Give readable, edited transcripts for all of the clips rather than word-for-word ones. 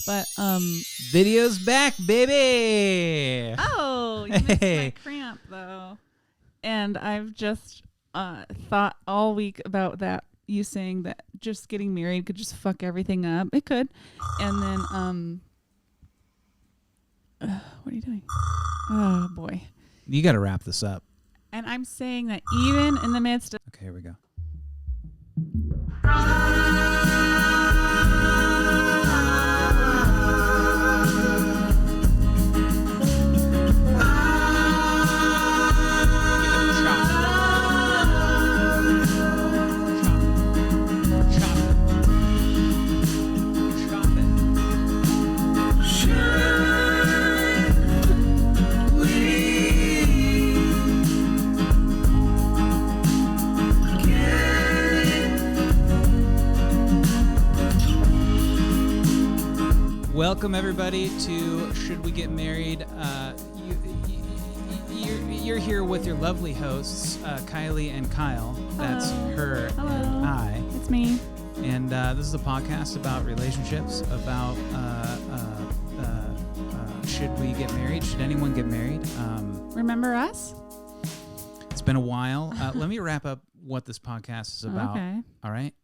But video's back, baby. Oh, you missed my cramp though. And I've just thought all week about that. You saying that just getting married could just fuck everything up. It could. And then what are you doing? Oh boy. You got to wrap this up. And I'm saying that even in the midst of... Okay, here we go. Welcome everybody to Should We Get Married? You're here with your lovely hosts, Kiley and Kyle. That's her and I. It's me. And this is a podcast about relationships, about should we get married? Should anyone get married? Remember us? It's been a while. Let me wrap up what this podcast is about. Okay. All right?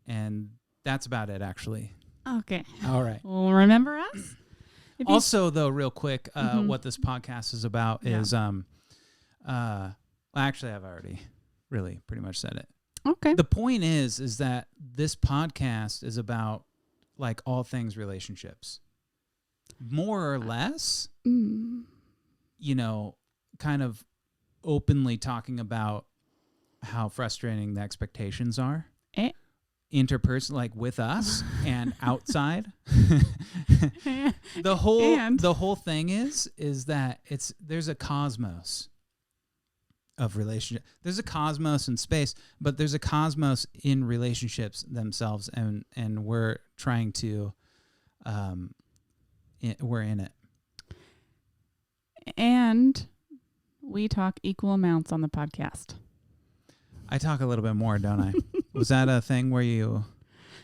And that's about it, actually. Okay. All right. Well, remember us? Also, though, real quick, what this podcast is about is, well, actually, I've already really pretty much said it. Okay. The point is that this podcast is about like all things relationships, more or less. You know, kind of openly talking about how frustrating the expectations are. Interpersonal, like with us and outside. The whole thing is that there's a cosmos of relationship. There's a cosmos in space, but there's a cosmos in relationships themselves, and we're trying to we're in it. And we talk equal amounts on the podcast. I talk a little bit more, don't I? Was that a thing where you...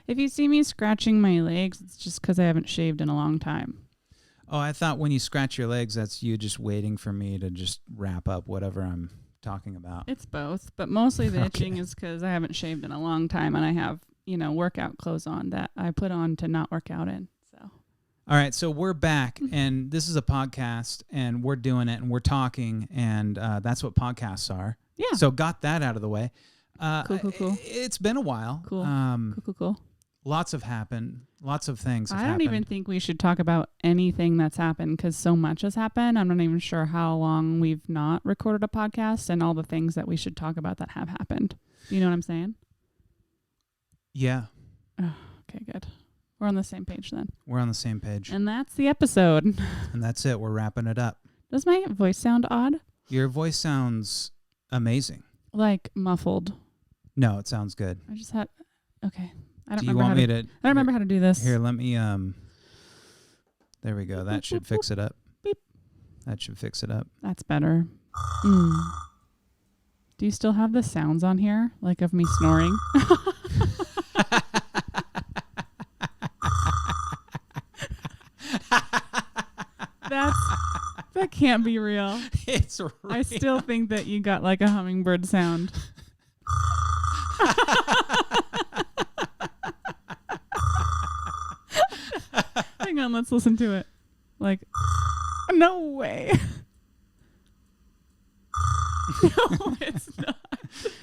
If you see me scratching my legs, it's just because I haven't shaved in a long time. Oh, I thought when you scratch your legs, that's you just waiting for me to just wrap up whatever I'm talking about. It's both, but mostly the itching is because I haven't shaved in a long time, and I have, workout clothes on that I put on to not work out in. So. All right, so we're back, and this is a podcast, and we're doing it, and we're talking, and that's what podcasts are. Yeah. So got that out of the way. Cool. It's been a while. Cool. Cool. Lots have happened. Lots of things have happened. I don't even think we should talk about anything that's happened because so much has happened. I'm not even sure how long we've not recorded a podcast and all the things that we should talk about that have happened. Do you know what I'm saying? Yeah. Oh, okay, good. We're on the same page then. We're on the same page. And that's the episode. And that's it. We're wrapping it up. Does my voice sound odd? Your voice sounds amazing. Like muffled. No, it sounds good. I just had... Okay. I don't remember how to do this. Here, let me... There we go. That should fix it up. Beep. That should fix it up. That's better. Do you still have the sounds on here? Like of me snoring? That can't be real. It's real. I still think that you got like a hummingbird sound. Hang on, let's listen to it. Like, no way. No, it's not.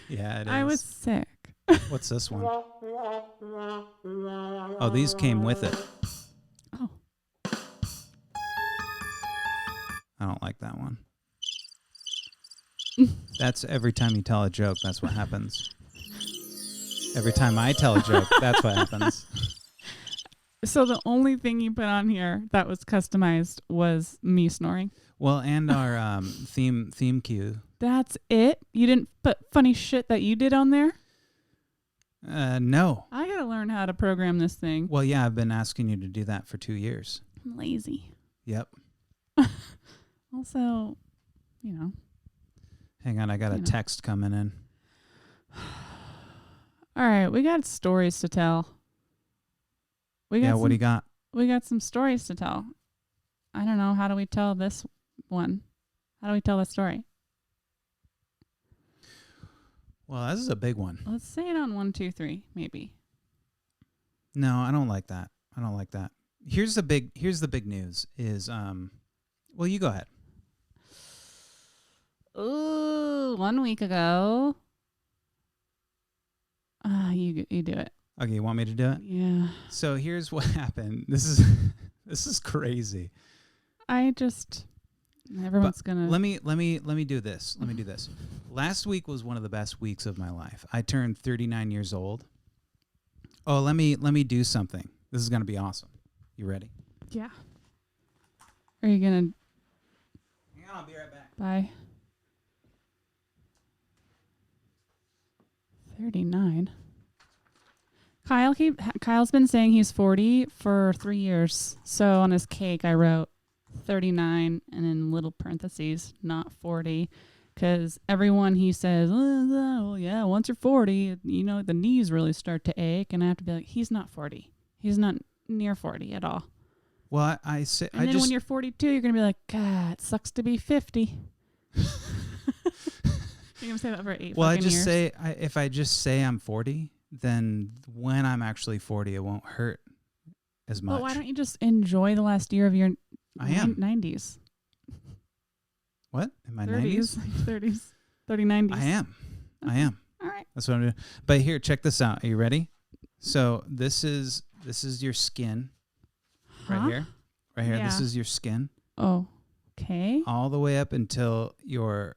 Yeah, it is. I was sick. What's this one? Oh, these came with it. Oh. I don't like that one. That's every time you tell a joke, that's what happens. Every time I tell a joke, that's what happens. So the only thing you put on here that was customized was me snoring? Well, and our theme cue. That's it? You didn't put funny shit that you did on there? No. I gotta learn how to program this thing. Well, yeah, I've been asking you to do that for 2 years. I'm lazy. Yep. Also, you know. Hang on, I got a text coming in. All right, we got stories to tell. What do you got? We got some stories to tell. I don't know. How do we tell this one? How do we tell the story? Well, this is a big one. Let's say it on 1, 2, 3, maybe. No, I don't like that. I don't like that. Here's the big news is well, you go ahead. Ooh, 1 week ago. You do it. Okay, you want me to do it? Yeah. So here's what happened. This is crazy. Everyone's gonna. Let me do this. Let me do this. Last week was one of the best weeks of my life. I turned 39 years old. Oh, let me do something. This is gonna be awesome. You ready? Yeah. Are you gonna? Hang on, I'll be right back. Bye. 39. Kyle's been saying he's 40 for 3 years. So on his cake, I wrote 39 and in little parentheses, not 40. Because everyone he says, oh, yeah, once you're 40, the knees really start to ache. And I have to be like, he's not 40. He's not near 40 at all. Well, I say, and then when you're 42, you're going to be like, God, it sucks to be 50. You're going to say that for 8 well, I fucking just years. say, if I just say I'm 40, then when I'm actually 40, it won't hurt as much. But why don't you just enjoy the last year of your I am. 90s? What? In my 30s? 90s? 30s. 30, 90s. I am. Okay. I am. All right. That's what I'm doing. But here, check this out. Are you ready? So this is your skin right here. Right here. Yeah. This is your skin. Oh, okay. All the way up until you're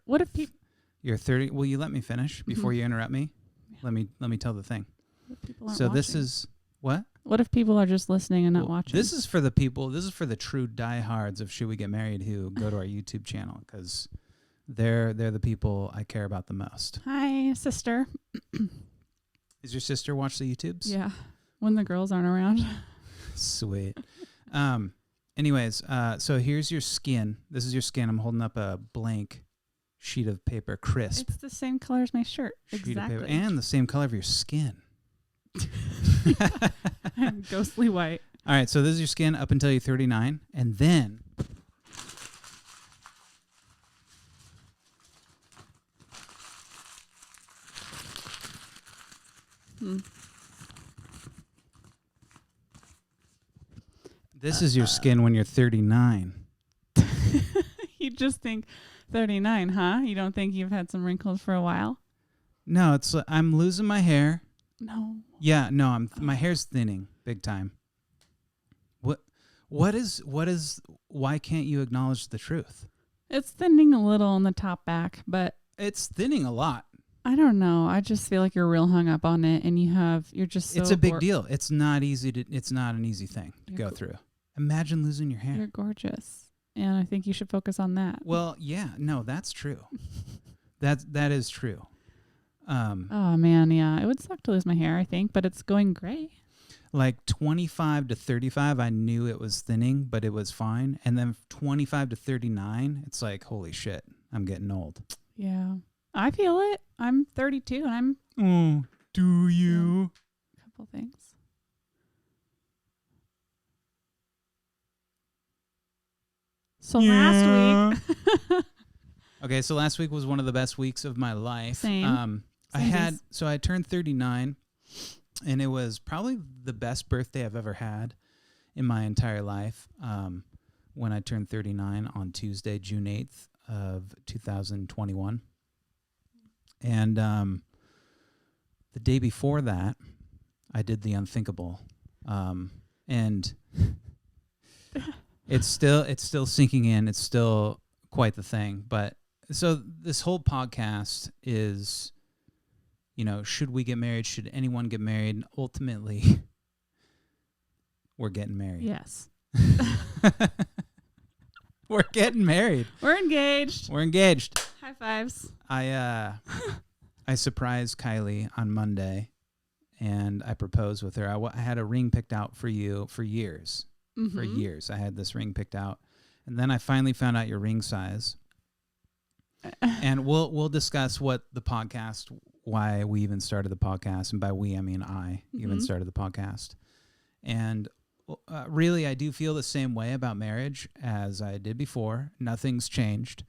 30. Will you let me finish before you interrupt me? Yeah. Let me tell the thing. So watching? This is what? What if people are just listening and not watching? This is for the people. This is for the true diehards of Should We Get Married who go to our YouTube channel because they're the people I care about the most. Hi, sister. Is your sister watch the YouTubes? Yeah, when the girls aren't around. Sweet. Anyways, so here's your skin. This is your skin. I'm holding up a blank sheet of paper, crisp. It's the same color as my shirt. Sheet exactly. Of paper, and the same color of your skin. I'm ghostly white. All right, so this is your skin up until you're 39, and then this is your skin when you're 39. You just think 39, huh? You don't think you've had some wrinkles for a while? No, it's I'm losing my hair. No. Yeah, no, my hair's thinning big time. What is why can't you acknowledge the truth? It's thinning a little on the top back, but it's thinning a lot. I don't know. I just feel like you're real hung up on it and you're just so it's a big deal. It's not an easy thing to go through. Imagine losing your hair. You're gorgeous. And I think you should focus on that. Well, yeah, no, that's true. that is true. Oh man, yeah. It would suck to lose my hair, I think, but it's going gray. Like 25 to 35, I knew it was thinning, but it was fine. And then 25 to 39, it's like, holy shit, I'm getting old. Yeah. I feel it. I'm 32 and I'm... Oh, do you? Yeah, a couple things. So last week... Okay, so last week was one of the best weeks of my life. Same. I turned 39, and it was probably the best birthday I've ever had in my entire life. When I turned 39 on Tuesday, June 8th of 2021. And the day before that, I did the unthinkable. And it's still sinking in. It's still quite the thing. But so this whole podcast is, should we get married? Should anyone get married? And ultimately, we're getting married. Yes. We're getting married. We're engaged. We're engaged. High fives. I surprised Kiley on Monday, and I proposed with her. I had a ring picked out for you for years. Mm-hmm. For years, I had this ring picked out, and then I finally found out your ring size. And we'll discuss why we even started the podcast, and by we I mean I even started the podcast. And really, I do feel the same way about marriage as I did before. Nothing's changed.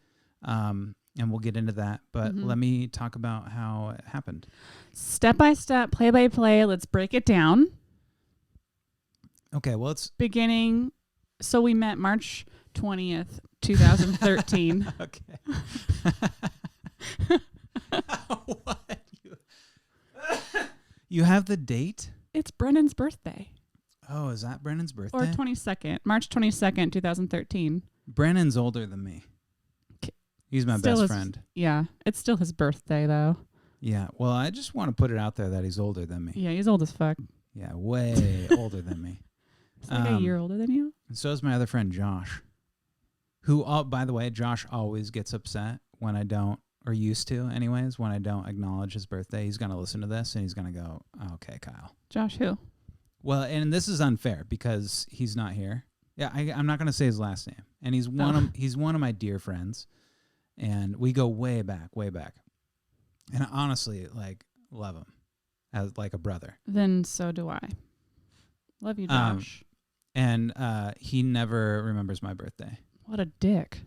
And we'll get into that. But let me talk about how it happened. Step by step, play by play. Let's break it down. Okay, well, it's beginning. So we met March 20th, 2013. Okay. What? You have the date? It's Brennan's birthday. Oh, is that Brennan's birthday? Or 22nd, March 22nd, 2013. Brennan's older than me. He's my best friend. Yeah, it's still his birthday, though. Yeah, well, I just want to put it out there that he's older than me. Yeah, he's old as fuck. Yeah, way older than me. He's like a year older than you. And so is my other friend, Josh, who, by the way, Josh always gets upset when I don't, or used to anyways, when I don't acknowledge his birthday. He's going to listen to this and he's going to go, okay, Kyle. Josh who? Well, and this is unfair because he's not here. Yeah, I'm not going to say his last name. And he's one of my dear friends. And we go way back. And I honestly, love him as like a brother. Then so do I. Love you, Josh. And he never remembers my birthday. What a dick.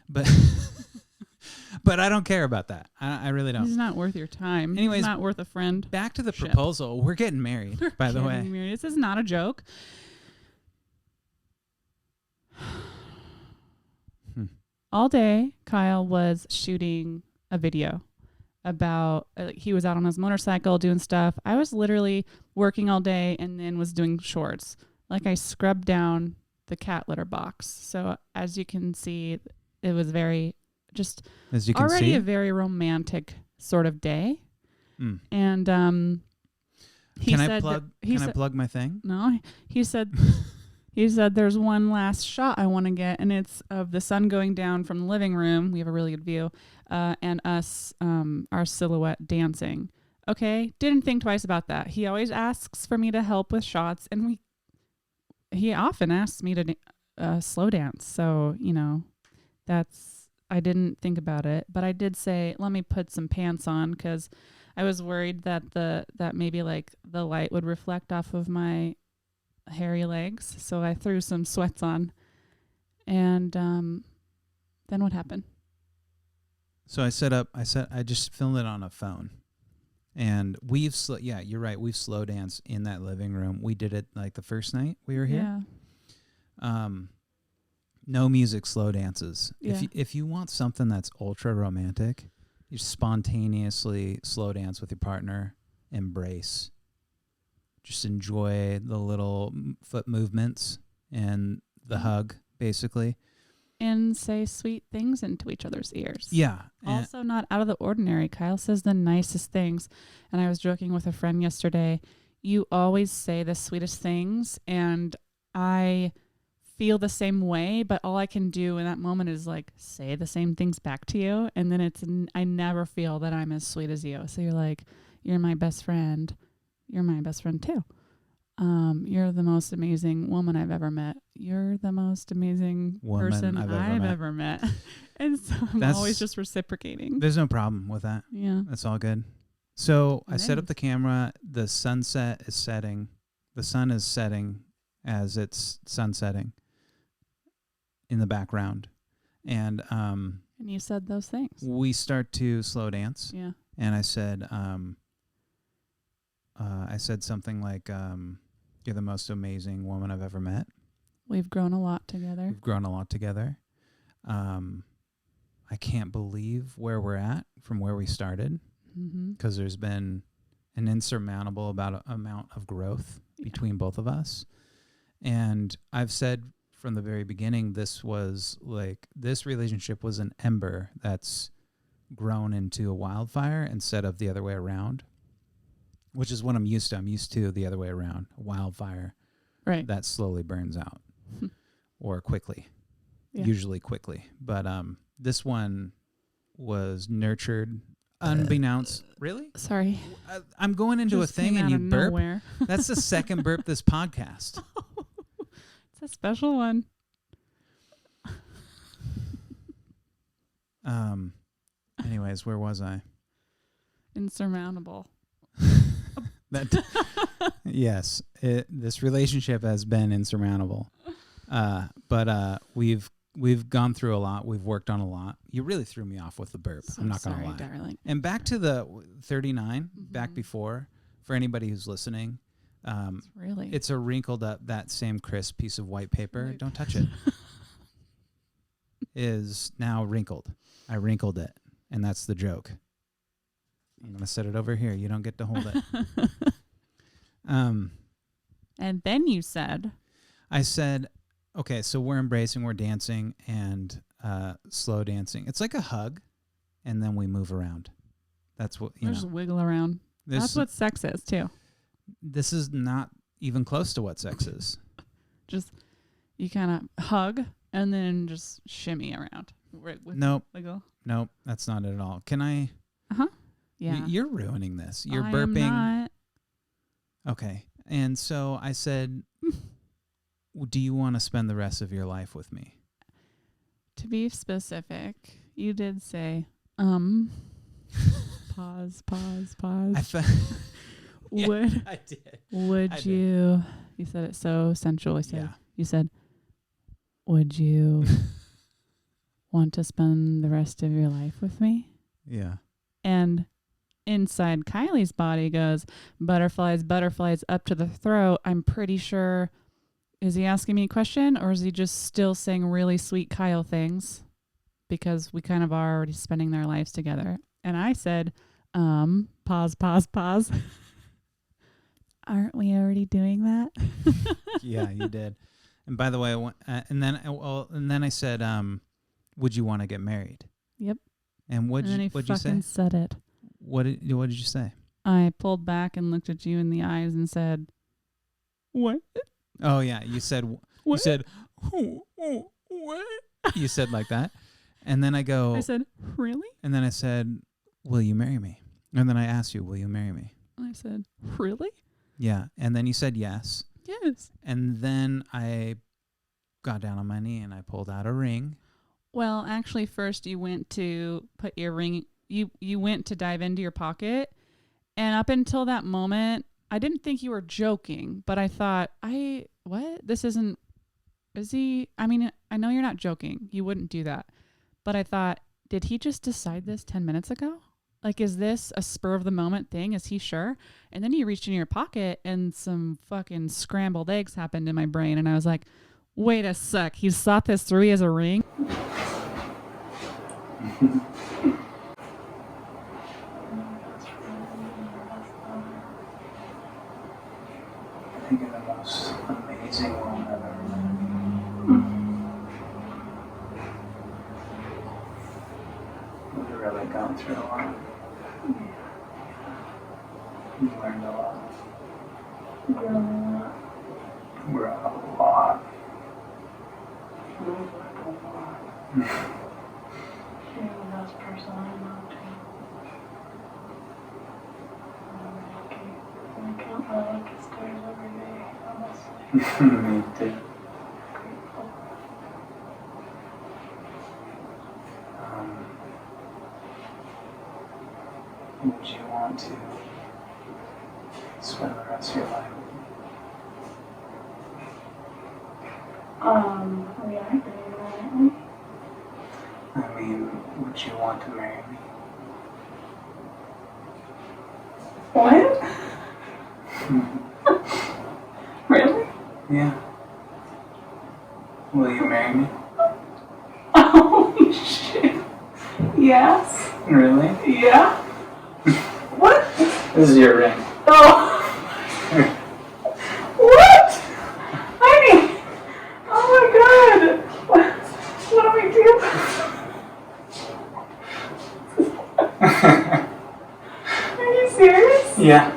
But but I don't care about that. I really don't. He's not worth your time. Anyways, he's not worth a friend. Back to the proposal. We're getting married, by the way. Married. This is not a joke. All day, Kyle was shooting a video about, he was out on his motorcycle doing stuff. I was literally working all day and then was doing shorts. Like I scrubbed down the cat litter box. So as you can see, it was very, just already a very romantic sort of day. Mm. And Can I plug my thing? No, he said... He said, there's one last shot I want to get, and it's of the sun going down from the living room. We have a really good view. And us, our silhouette dancing. Okay, didn't think twice about that. He always asks for me to help with shots, and he often asks me to slow dance. So, I didn't think about it. But I did say, let me put some pants on, because I was worried that that maybe like the light would reflect off of my hairy legs, so I threw some sweats on, and then what happened? So I just filmed it on a phone, and you're right, we've slow danced in that living room. We did it like the first night we were here. Yeah. No music, slow dances. Yeah. If you want something that's ultra romantic, you spontaneously slow dance with your partner, embrace. Just enjoy the little foot movements and the hug, basically. And say sweet things into each other's ears. Yeah. Also not out of the ordinary. Kyle says the nicest things. And I was joking with a friend yesterday. You always say the sweetest things. And I feel the same way. But all I can do in that moment is like say the same things back to you. And then I never feel that I'm as sweet as you. So you're like, you're my best friend. You're my best friend too. You're the most amazing woman I've ever met. You're the most amazing person I've ever met. And so I'm always just reciprocating. There's no problem with that. Yeah. That's all good. So I set up the camera. The sunset is setting. The sun is setting as it's sunsetting in the background. And you said those things. We start to slow dance. Yeah. And I said something like, you're the most amazing woman I've ever met. We've grown a lot together. I can't believe where we're at from where we started, because there's been an insurmountable amount of growth between both of us. And I've said from the very beginning, this relationship was an ember that's grown into a wildfire instead of the other way around. Which is what I'm used to. I'm used to the other way around. A wildfire that slowly burns out. Or quickly. Yeah. Usually quickly. But this one was nurtured unbeknownst. Really? Sorry. I'm going into just a thing and you burp. Nowhere. That's the second burp this podcast. It's a special one. Anyways, where was I? Insurmountable. Yes, this relationship has been insurmountable. But we've gone through a lot. We've worked on a lot. You really threw me off with the burp. So I'm not going to sorry, lie. darling. And back to the 39, back before, for anybody who's listening, it's a wrinkled up, that same crisp piece of white paper. Don't touch it. Is now wrinkled. I wrinkled it, and that's the joke. I'm going to set it over here. You don't get to hold it. And then you said, I said, okay, so we're embracing, we're dancing, and slow dancing. It's like a hug, and then we move around. That's what, you know. Just wiggle around. That's what sex is, too. This is not even close to what sex is. Just, you kind of hug, and then just shimmy around. Nope. Wiggle. Nope, that's not it at all. Can I? Uh-huh. Yeah. You're ruining this. You're I burping. am not. Okay. And so I said, do you want to spend the rest of your life with me? To be specific, you did say, pause. Yeah, I did. Would you, you said it so sensual. You said, would you want to spend the rest of your life with me? Yeah. And inside Kiley's body goes, butterflies up to the throat. I'm pretty sure, is he asking me a question, or is he just still saying really sweet Kyle things? Because we kind of are already spending their lives together. And I said, pause. Aren't we already doing that? Yeah, you did. And by the way, and then I said, would you want to get married? Yep. And what'd you say? Said it. What did you say? I pulled back and looked at you in the eyes and said, "What?" Oh yeah, you said what? You said what? You said like that, and then I said, "Really?" And then I said, "Will you marry me?" And then I asked you, "Will you marry me?" I said, "Really?" Yeah, and then you said yes. Yes. And then I got down on my knee and I pulled out a ring. Well, actually, first you went to put your ring. You went to dive into your pocket, and up until that moment, I didn't think you were joking, but I thought, what? This isn't. Is he? I mean, I know you're not joking. You wouldn't do that, but I thought, did he just decide this 10 minutes ago? Like, is this a spur of the moment thing? Is he sure? And then you reached in your pocket, and some fucking scrambled eggs happened in my brain, and I was like, wait a sec. He's thought this through. He has a ring. I think you're the most amazing woman I've ever met. We've really gone through a lot. We've learned a lot. Grown a lot. You're the best person I know, too. I count my lucky stars every day, honestly. Me too. Grateful. Would you want to spend the rest of your life with me? We are doing that, aren't we? I mean, would you want to marry me? What? Really? Yeah. Will you marry me? Holy shit. Yes. Really? Yeah. What? This is your ring. Oh. What? Honey. Oh my god. What do we do? Are you serious? Yeah.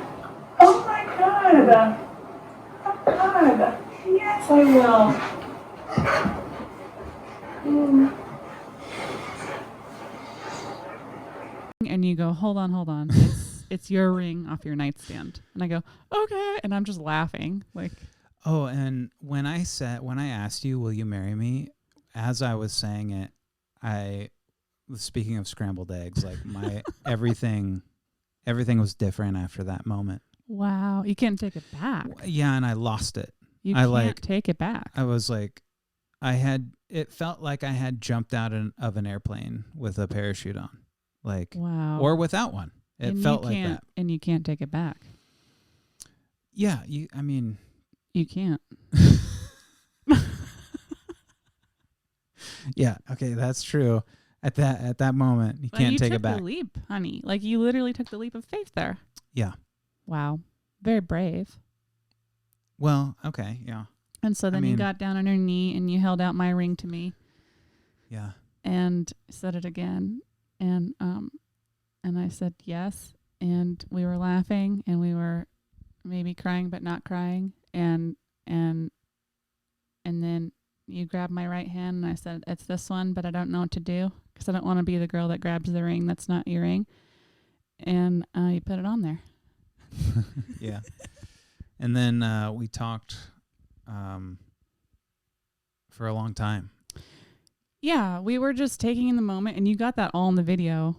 Oh my god. Oh god. Yes, I will. And you go, hold on. It's your ring off your nightstand. And I go, okay. And I'm just laughing. Like, oh, and when I asked you, will you marry me? As I was saying it, I was speaking of scrambled eggs, like my everything was different after that moment. Wow. You can't take it back. Yeah, and I lost it. You I can't take it back. I was like, it felt like I had jumped out of an airplane with a parachute on, like, wow. or without one. It And felt you like can't- that. And you can't take it back. Yeah, You can't. yeah, okay, that's true. At that moment, you But can't you take took it back. the leap, honey. Like you literally took the leap of faith there. Yeah. Wow. Very brave. Well, okay, yeah. And so then you mean- got down on your knee and you held out my ring to me Yeah. and said it again. And I said yes. And we were laughing and we were maybe crying but not crying. And then you grabbed my right hand and I said, it's this one, but I don't know what to do because I don't want to be the girl that grabs the ring that's not your ring. And you put it on there. Yeah. And then we talked for a long time. Yeah, we were just taking in the moment, and you got that all in the video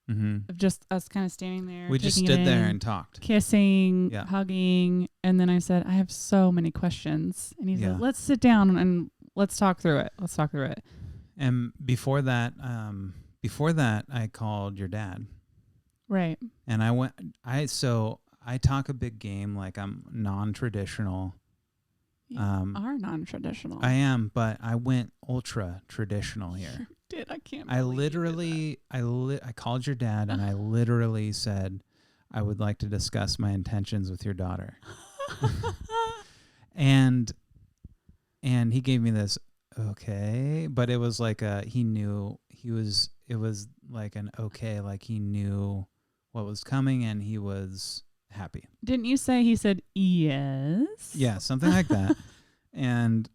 Mm-hmm. of just us kind of standing there. We just taking it stood there in, and talked. kissing, Yeah. hugging, and then I said, I have so many questions. And he Yeah. said, let's sit down and let's talk through it. Let's talk through it. And before that, I called your dad. Right. And I talk a big game, like I'm non-traditional. You Um, are non-traditional. I am, but I went ultra traditional here. You did. I can't I believe you did literally, I called your dad and I literally said, I would like to discuss my intentions with your daughter. that. And he gave me this, okay, but it was like it was like an okay, like he knew what was coming and he was happy. Didn't you say he said yes? Yeah, something like that. And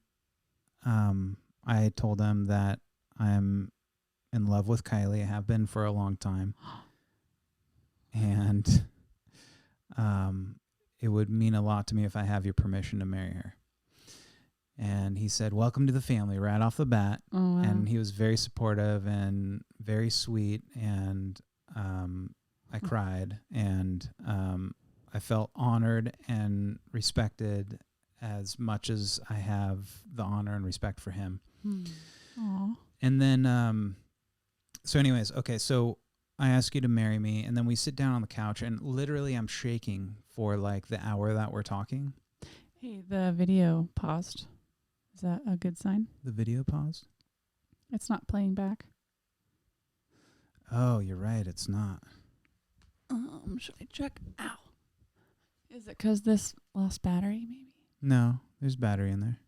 I told him that I'm in love with Kiley. I have been for a long time. And it would mean a lot to me if I have your permission to marry her. And he said, welcome to the family right off the bat. Oh, wow. And he was very supportive and very sweet. And I cried. And I felt honored and respected as much as I have the honor and respect for him. Aw. And then, so anyways, okay, so I ask you to marry me, and then we sit down on the couch, and literally I'm shaking for like the hour that we're talking. Hey, the video paused. Is that a good sign? The video paused? It's not playing back. Oh, you're right, it's not. Should I check? Ow. Is it because this lost battery, maybe? No, there's battery in there.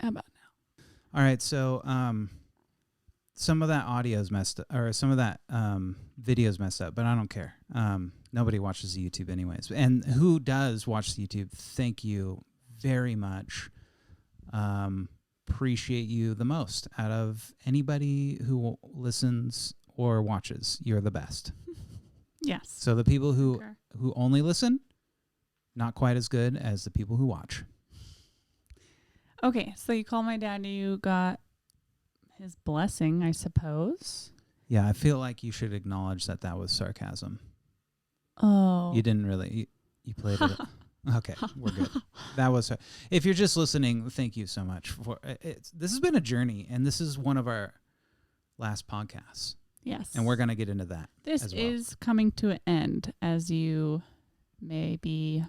How about now? All right, so some of that audio's messed up, or some of that video's messed up, but I don't care. Nobody watches the YouTube anyways. And who does watch the YouTube, thank you very much. Appreciate you the most out of anybody who listens or watches. You're the best. Yes. So the people who Okay. only listen, not quite as good as the people who watch. Okay, so you called my dad. You got his blessing, I suppose. Yeah, I feel like you should acknowledge that was sarcasm. Oh. You didn't really. You played it. Okay, we're good. That was. If you're just listening, thank you so much for it. This has been a journey, and this is one of our last podcasts, Yes. and we're gonna get into that. This as well. is coming to an end as you may be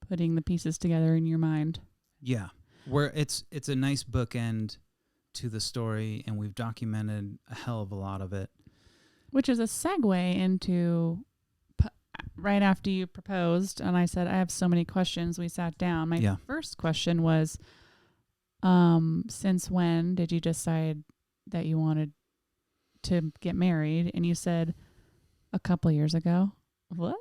putting the pieces together in your mind. Yeah, it's a nice bookend to the story, and we've documented a hell of a lot of it. Which is a segue into right after you proposed, and I said, I have so many questions. We sat down. My first question was, since when did you decide that you wanted to get married? And you said a couple years ago. What?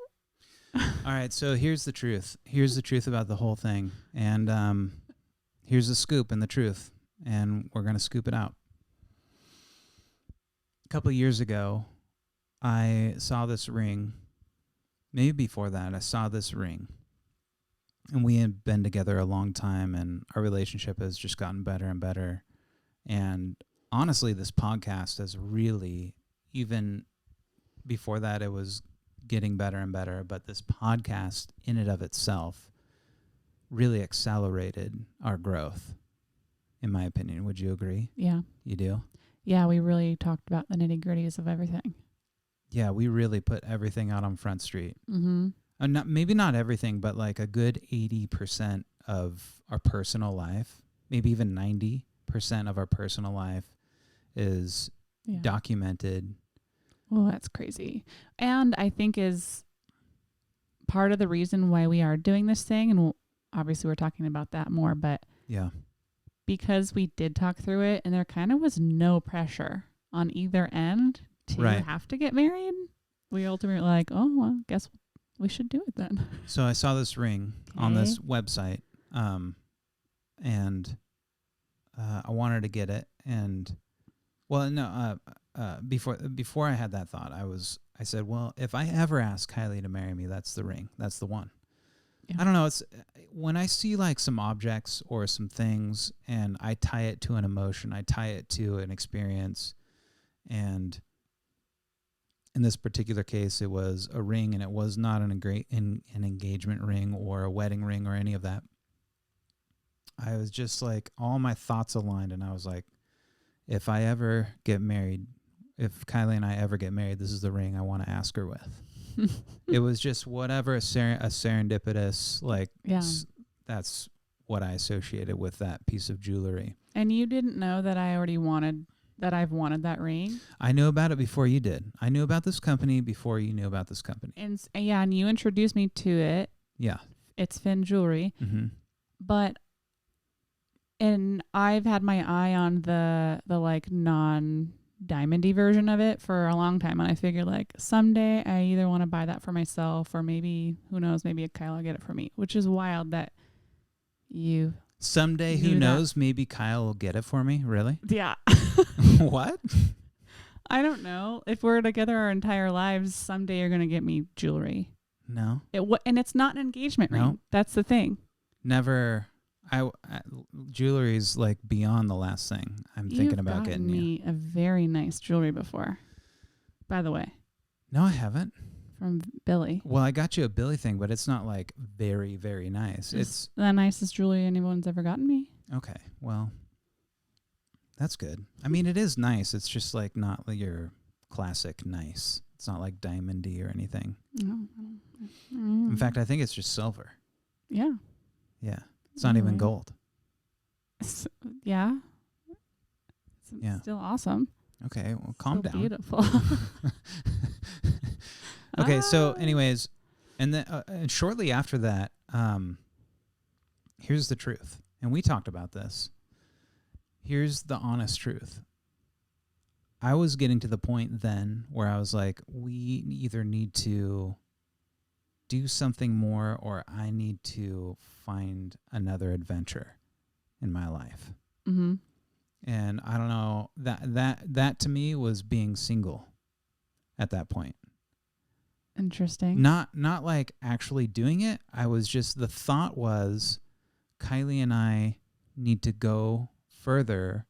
All right, so here's the truth. Here's the truth about the whole thing, and here's the scoop and the truth, and we're going to scoop it out. A couple of years ago, I saw this ring. Maybe before that, I saw this ring. And we had been together a long time, and our relationship has just gotten better and better. And honestly, this podcast has really, even before that, it was getting better and better, but this podcast in and of itself really accelerated our growth, in my opinion. Would you agree? Yeah. You do? Yeah, we really talked about the nitty-gritties of everything. Yeah, we really put everything out on Front Street. Mm-hmm. Maybe not everything, but like a good 80% of our personal life, maybe even 90% of our personal life is documented. Well, that's crazy. And I think is part of the reason why we are doing this thing, and obviously we're talking about that more, but yeah, because we did talk through it and there kind of was no pressure on either end to have to get married, we ultimately were like, oh, well, guess we should do it then. So I saw this ring on this website, and I wanted to get it. And before I had that thought, I said, well, if I ever ask Kiley to marry me, that's the ring. That's the one. Yeah. I don't know. It's when I see like some objects or some things and I tie it to an emotion, I tie it to an experience. And in this particular case, it was a ring, and it was not an engagement ring or a wedding ring or any of that. I was just like, all my thoughts aligned, and I was like, if I ever get married, if Kiley and I ever get married, this is the ring I want to ask her with. It was just whatever, a serendipitous, like, that's what I associated with that piece of jewelry. And you didn't know that I've wanted that ring? I knew about it before you did. I knew about this company before you knew about this company. And you introduced me to it. Yeah. It's Finn Jewelry. Mm-hmm. And I've had my eye on the like non-diamondy version of it for a long time. And I figured like someday I either want to buy that for myself or maybe, who knows, maybe Kyle will get it for me, which is wild that you... Someday, who knows, maybe Kyle will get it for me. Really? Yeah. What? I don't know. If we're together our entire lives, someday you're going to get me jewelry. No. And it's not an engagement ring. That's the thing. Never. Jewelry's like beyond the last thing I'm thinking about getting you. You've gotten me a very nice jewelry before, by the way. No, I haven't. From Billy. Well, I got you a Billy thing, but it's not like very, very nice. It's the nicest jewelry anyone's ever gotten me. Okay, well, that's good. I mean, it is nice. It's just like not like your classic nice. It's not like diamondy or anything. No. In fact, I think it's just silver. Yeah. Yeah. It's not even gold. Yeah. It's still awesome. Okay, well, calm down. Beautiful. Okay, so anyways, and then and shortly after that, here's the truth. And we talked about this. Here's the honest truth. I was getting to the point then where I was like, we either need to do something more or I need to find another adventure in my life. Mm-hmm. And I don't know, that to me was being single at that point. Interesting. Not like actually doing it. I was just, the thought was Kiley and I need to go further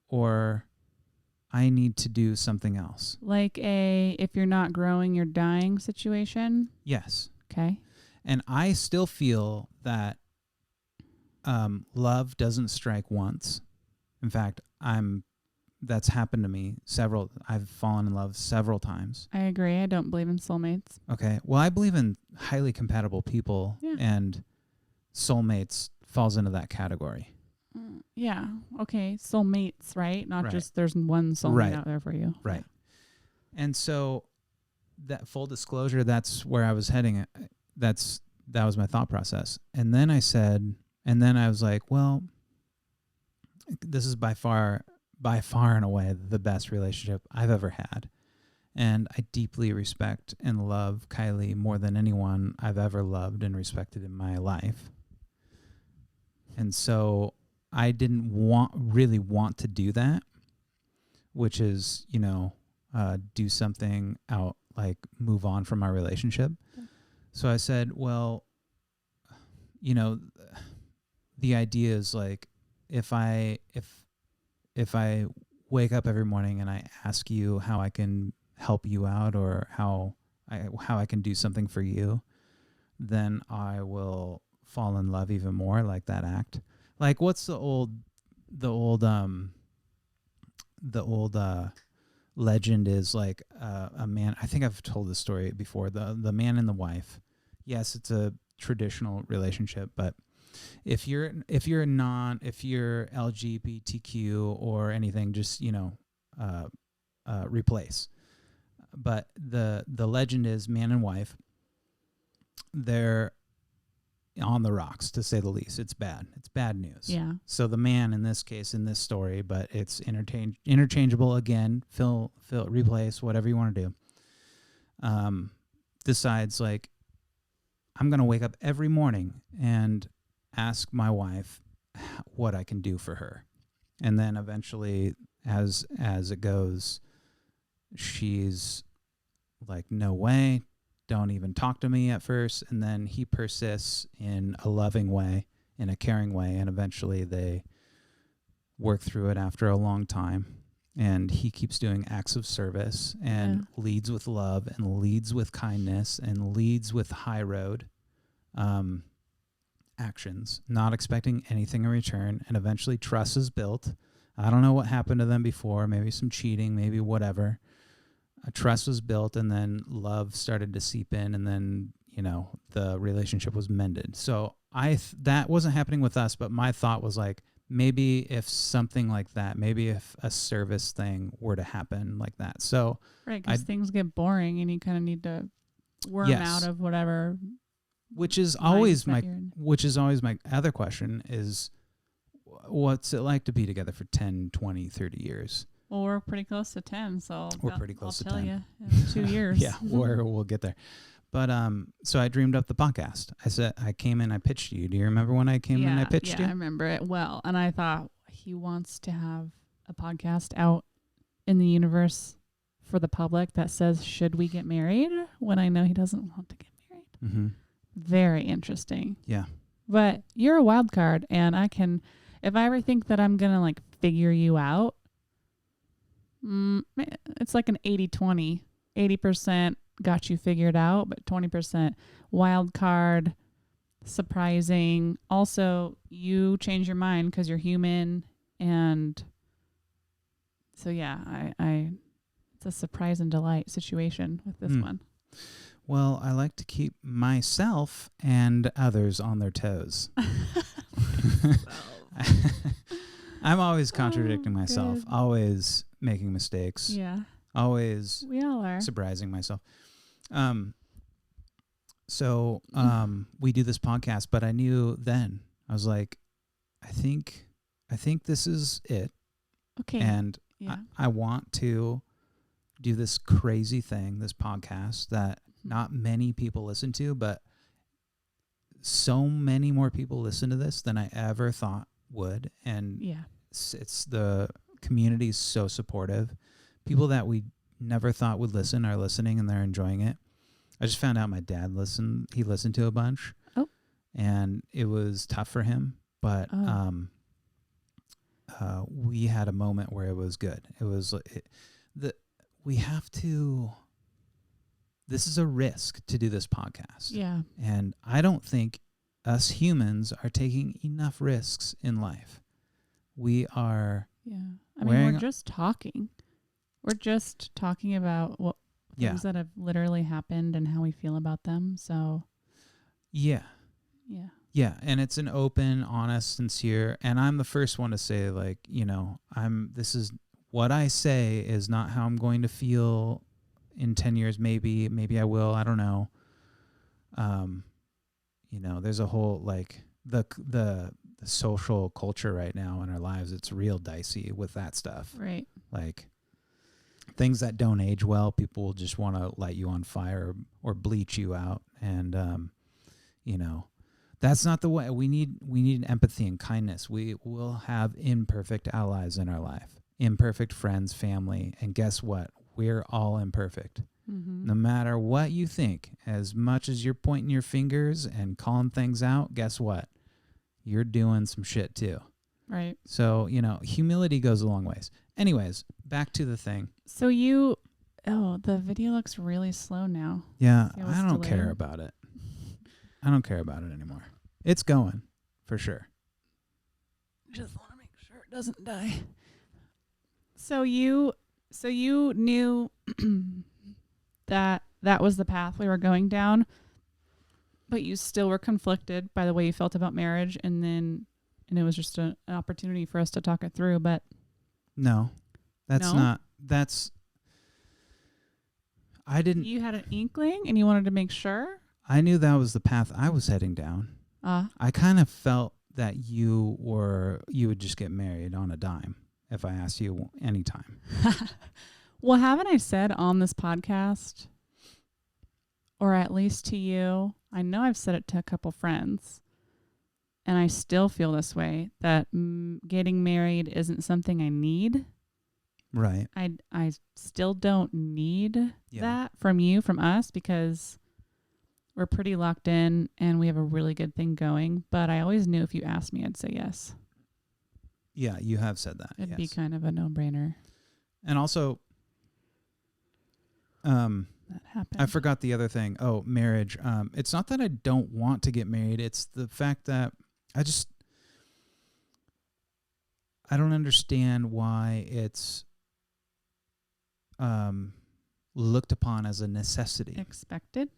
or I need to do something else. Like if you're not growing, you're dying situation? Yes. Okay. And I still feel that love doesn't strike once. In fact, that's happened to me I've fallen in love several times. I agree. I don't believe in soulmates. Okay. Well, I believe in highly compatible people, and soulmates falls into that category. Yeah. Okay. Soulmates, right? Not just there's one soulmate out there for you. Right. And so that full disclosure, that's where I was heading. That was my thought process. And then I was like, well, this is by far and away the best relationship I've ever had. And I deeply respect and love Kiley more than anyone I've ever loved and respected in my life. And so I didn't really want to do that, which is, do something out, like move on from our relationship. Yeah. So I said, well, the idea is like, if I wake up every morning and I ask you how I can help you out or how how I can do something for you, then I will fall in love even more, like that act. Like, what's the old legend is, like, a man, I think I've told this story before, the man and the wife. Yes, it's a traditional relationship, but if you're LGBTQ or anything, just, replace. But the legend is man and wife, they're on the rocks, to say the least. It's bad. It's bad news. Yeah. So the man, in this case, in this story, but it's interchangeable again, fill, replace, whatever you want to do, decides, like, I'm going to wake up every morning and ask my wife what I can do for her. And then eventually, as it goes, she's like, no way, don't even talk to me at first. And then he persists in a loving way, in a caring way, and eventually they work through it after a long time. And he keeps doing acts of service and leads with love and leads with kindness and leads with high road actions, not expecting anything in return. And eventually trust is built. I don't know what happened to them before, maybe some cheating, maybe whatever. A trust was built, and then love started to seep in, and then, the relationship was mended. So that wasn't happening with us, but my thought was, like, maybe if something like that, maybe if a service thing were to happen like that. So right, because things get boring and you kind of need to worm out of whatever. Which is always my other question is, what's it like to be together for 10, 20, 30 years? Well, we're pretty close to 10, so we're pretty close to 10. I'll tell you, in 2 years. Yeah, we'll get there. But so I dreamed up the podcast. I came in, I pitched you. Do you remember when I came in and I pitched you? Yeah, I remember it well. And I thought, he wants to have a podcast out in the universe for the public that says, should we get married? When I know he doesn't want to get married. Mm-hmm. Very interesting. Yeah. But you're a wild card, and if I ever think that I'm going to, like, figure you out, it's like an 80-20. 80% got you figured out, but 20% wild card, surprising. Also, you change your mind because you're human, and so it's a surprise and delight situation with this one. Well, I like to keep myself and others on their toes. I'm always contradicting myself, always making mistakes. Yeah. Always we all are surprising myself. So we do this podcast, but I knew then, I was like, I think this is it. Okay. And I want to do this crazy thing, this podcast that not many people listen to, but so many more people listen to this than I ever thought would. And it's the community is so supportive. People that we never thought would listen are listening, and they're enjoying it. I just found out my dad listened. He listened to a bunch. Oh. And it was tough for him, but we had a moment where it was good. It was we have to. This is a risk to do this podcast. Yeah. And I don't think us humans are taking enough risks in life. We are. Yeah. I mean, we're just talking. We're just talking about things that have literally happened and how we feel about them. So. Yeah. Yeah. Yeah. And it's an open, honest, sincere. And I'm the first one to say, like, this is what I say is not how I'm going to feel in 10 years. Maybe I will. I don't know. There's a whole, like, the social culture right now in our lives. It's real dicey with that stuff. Right. Like, things that don't age well, people will just want to light you on fire or bleach you out. And, that's not the way. We need empathy and kindness. We will have imperfect allies in our life, imperfect friends, family. And guess what? We're all imperfect. Mm-hmm. No matter what you think, as much as you're pointing your fingers and calling things out, guess what? You're doing some shit too. Right. So, humility goes a long ways. Anyways, back to the thing. So Oh, the video looks really slow now. Yeah, See how it's I don't care delayed? about it. I don't care about it anymore. It's going for sure. Just want to make sure it doesn't die. So you knew that was the path we were going down, but you still were conflicted by the way you felt about marriage, and it was just an opportunity for us to talk it through. But No, that's No? not. I didn't. you had an inkling, and you wanted to make sure. I knew that was the path I was heading down. I kind of felt that you would just get married on a dime if I asked you anytime. Well, haven't I said on this podcast, or at least to you, I know I've said it to a couple friends, and I still feel this way, that getting married isn't something I need. Right. I still don't need Yeah. that from us, because we're pretty locked in and we have a really good thing going. But I always knew if you asked me, I'd say yes. Yeah, you have said that. It'd yes. be kind of a no-brainer. And also, That happened. I forgot the other thing. Oh, marriage. It's not that I don't want to get married. It's the fact that I don't understand why it's looked upon as a necessity. Expected?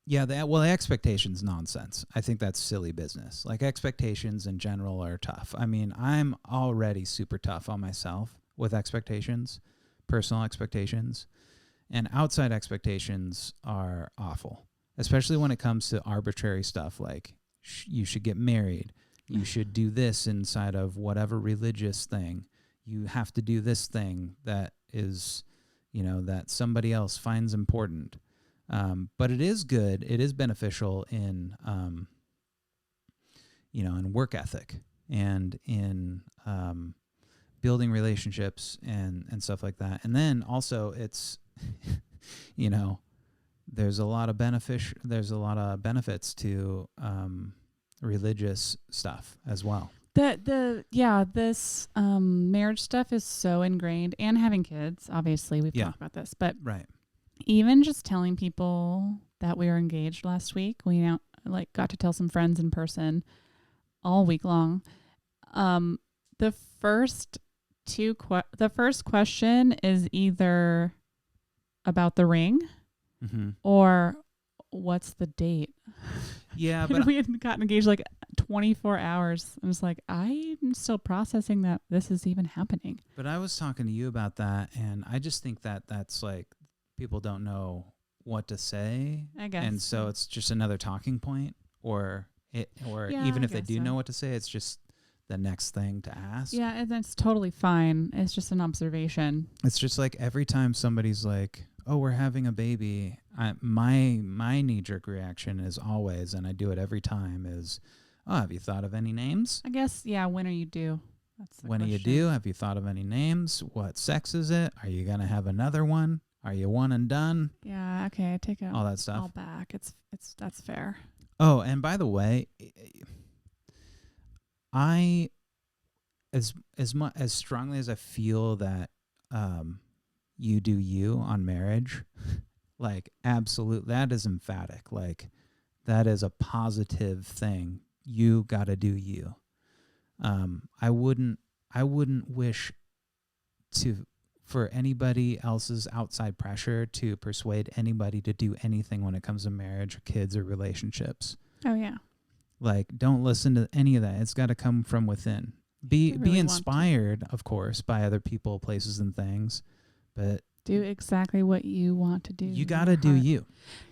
Yeah, the expectations nonsense. I think that's silly business. Like, expectations in general are tough. I mean, I'm already super tough on myself with expectations, personal expectations, and outside expectations are awful, especially when it comes to arbitrary stuff like you should get married, you should do this inside of whatever religious thing, you have to do this thing that is, that somebody else finds important. But it is good. It is beneficial in, in work ethic and in building relationships and stuff like that. And then also it's, there's a lot of benefits to religious stuff as well. This marriage stuff is so ingrained, and having kids. Obviously, we've talked about this, but Right. even just telling people that we were engaged last week, we now got to tell some friends in person all week long. The first question is either about the ring Mm-hmm. or what's the date. Yeah, And but we had gotten engaged 24 hours. I was like, I'm still processing that this is even happening. But I was talking to you about that, and I just think that that's like people don't know what to say, I guess. and so it's just another talking point, or even if they do know what to say, it's just the next thing to ask. Yeah, and that's totally fine. It's just an observation. It's just like every time somebody's like, "Oh, we're having a baby," my knee-jerk reaction is always, and I do it every time, is, "Oh, have you thought of any names?" I guess, yeah, when are you due? That's the When are you question. due? Have you thought of any names? What sex is it? Are you going to have another one? Are you one and done? Yeah, okay, I take it All that stuff. all back. That's fair. Oh, and by the way, I as strongly as I feel that you do you on marriage, like, absolute, that is emphatic. Like, that is a positive thing. You got to do you. I wouldn't wish for anybody else's outside pressure to persuade anybody to do anything when it comes to marriage or kids or relationships. Oh, yeah. Like, don't listen to any of that. It's got to come from within. Be really inspired, of course, by other people, places, and things, but Do exactly what you want to do. you in got to your do heart. you.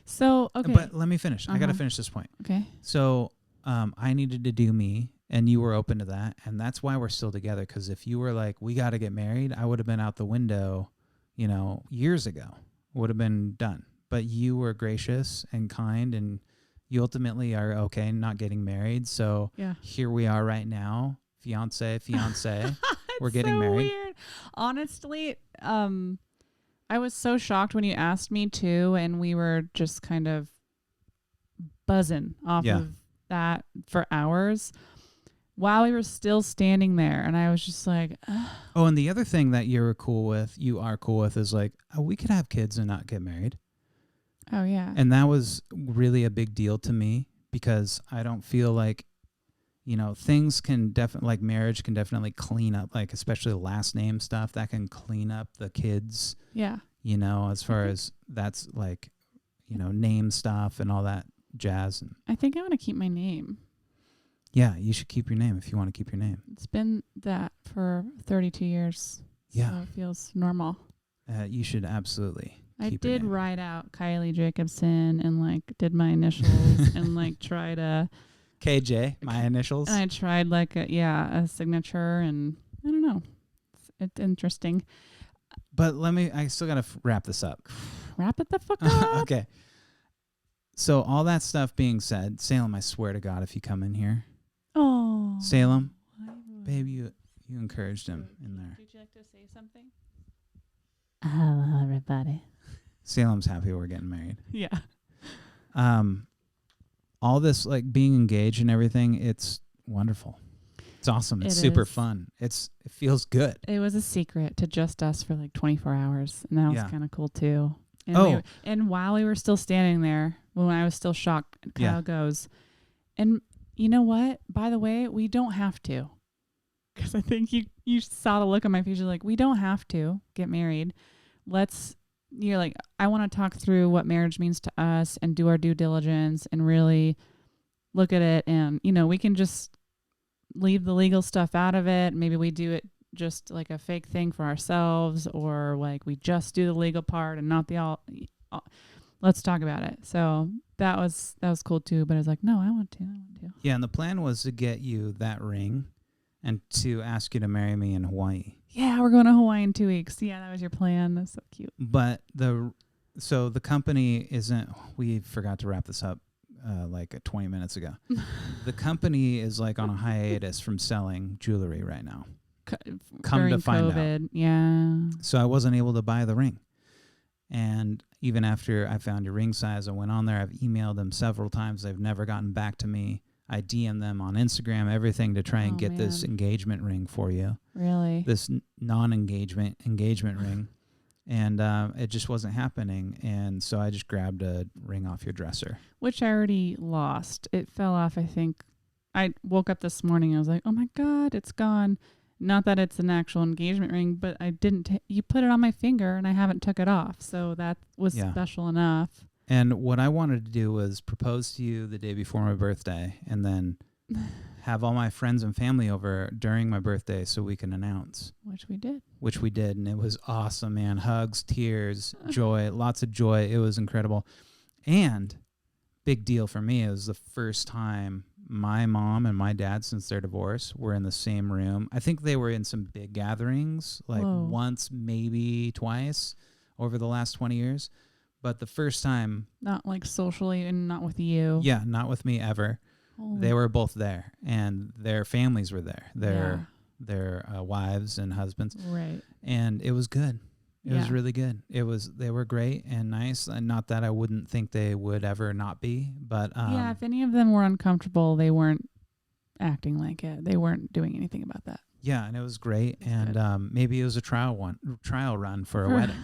So, okay. But let me finish. I got to Uh-huh. finish this point. Okay. So I needed to do me, and you were open to that, and that's why we're still together, because if you were like, we got to get married, I would have been out the window, years ago. Would have been done. But you were gracious and kind, and you ultimately are okay not getting married. So Yeah. here we are right now, fiance. We're It's getting so married. Weird. Honestly, I was so shocked when you asked me to, and we were just kind of buzzing off Yeah. of that for hours. while we were still standing there. And I was just like, Oh, and the other thing that you are cool with is like, we could have kids and not get married. oh, yeah. And that was really a big deal to me because I don't feel like, things can definitely, like marriage can definitely clean up, like especially the last name stuff that can clean up the kids, Yeah. as far as that's like, name stuff and all that jazz. And I think I want to keep my name. yeah, you should keep your name if you want to keep your name. It's been that for 32 years. Yeah. So it feels normal. You should absolutely. I keep your did name. write out Kiley Jacobson and like did my initials and like tried KJ, my initials. and I tried like a signature, and I don't know. It's interesting. But I still got to wrap this up. Wrap it the fuck up. Okay. So all that stuff being said, Salem, I swear to God, if you come in here, Oh. Salem, babe, you encouraged him in there. Would you like to say something? Hello, everybody. Salem's happy we're getting married. Yeah. All this like being engaged and everything, it's wonderful. It's awesome. It's super fun. It feels good. It was a secret to just us for like 24 hours, and that was kind of cool too. And and while we were still standing there, when I was still shocked, Kyle goes, and you know what? By the way, we don't have to. Because I think you saw the look on my face. You're like, we don't have to get married. You're like, I want to talk through what marriage means to us and do our due diligence and really look at it. And, we can just leave the legal stuff out of it. Maybe we do it just like a fake thing for ourselves, or like we just do the legal part and not the all. Let's talk about it. So that was cool too. But I was like, no, I want to. Yeah, and the plan was to get you that ring and to ask you to marry me in Hawaii. Yeah, we're going to Hawaii in 2 weeks. Yeah, that was your plan. That's so cute. But the company isn't. We forgot to wrap this up like 20 minutes ago. The company is like on a hiatus from selling jewelry right now. Come to find COVID, out. Yeah. So I wasn't able to buy the ring. And even after I found your ring size, I went on there. I've emailed them several times. They've never gotten back to me. I DM them on Instagram, everything to try and get this engagement ring for you. Really? This non-engagement ring. And it just wasn't happening. And so I just grabbed a ring off your dresser. Which I already lost. It fell off, I think. I woke up this morning and I was like, oh my God, it's gone. Not that it's an actual engagement ring, but I didn't. You put it on my finger and I haven't took it off. So that was special enough. And what I wanted to do was propose to you the day before my birthday and then have all my friends and family over during my birthday so we can announce. Which we did. And it was awesome, man. Hugs, tears, joy, lots of joy. It was incredible. And big deal for me, it was the first time my mom and my dad, since their divorce, were in the same room. I think they were in some big gatherings, like once, maybe twice over the last 20 years. But the first time... Not like socially and not with you. Yeah, not with me ever. They were both there, and their families were there. Their wives and husbands. Right. And it was good. It was really good. They were great and nice. And not that I wouldn't think they would ever not be, but... if any of them were uncomfortable, they weren't acting like it. They weren't doing anything about that. Yeah, and it was great. And maybe it was a trial run for a wedding.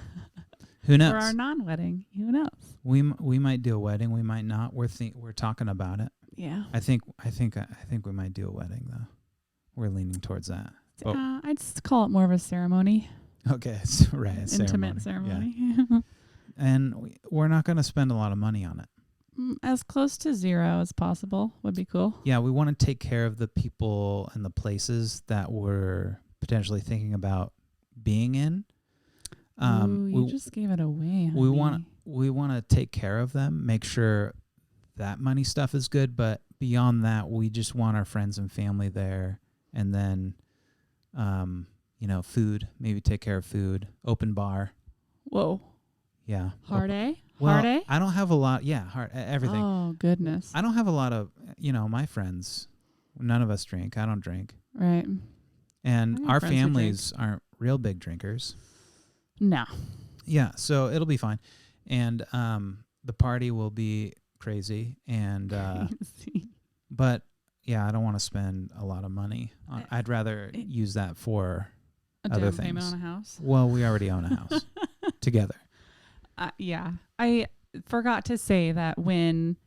Who knows? For our non-wedding, who knows? We might do a wedding. We might not. We're talking about it. Yeah. I think we might do a wedding though. We're leaning towards that. I'd just call it more of a ceremony. Okay, right. Intimate ceremony. Yeah. And we're not going to spend a lot of money on it. As close to zero as possible would be cool. Yeah, we want to take care of the people and the places that we're potentially thinking about being in. You just gave it away. Honey. We want to take care of them, make sure that money stuff is good, but beyond that, we just want our friends and family there, and then, food. Maybe take care of food. Open bar. Whoa. Yeah. Hard A. Well, Hard A. I don't have a lot. Yeah, everything. Oh goodness. I don't have a lot of my friends. None of us drink. I don't drink. Right. And our families aren't real big drinkers. No. Yeah, so it'll be fine. And the party will be crazy. And but I don't want to spend a lot of money. I'd rather use that for A other down things. payment on a house. Well, we already own a house together. Yeah. I forgot to say that when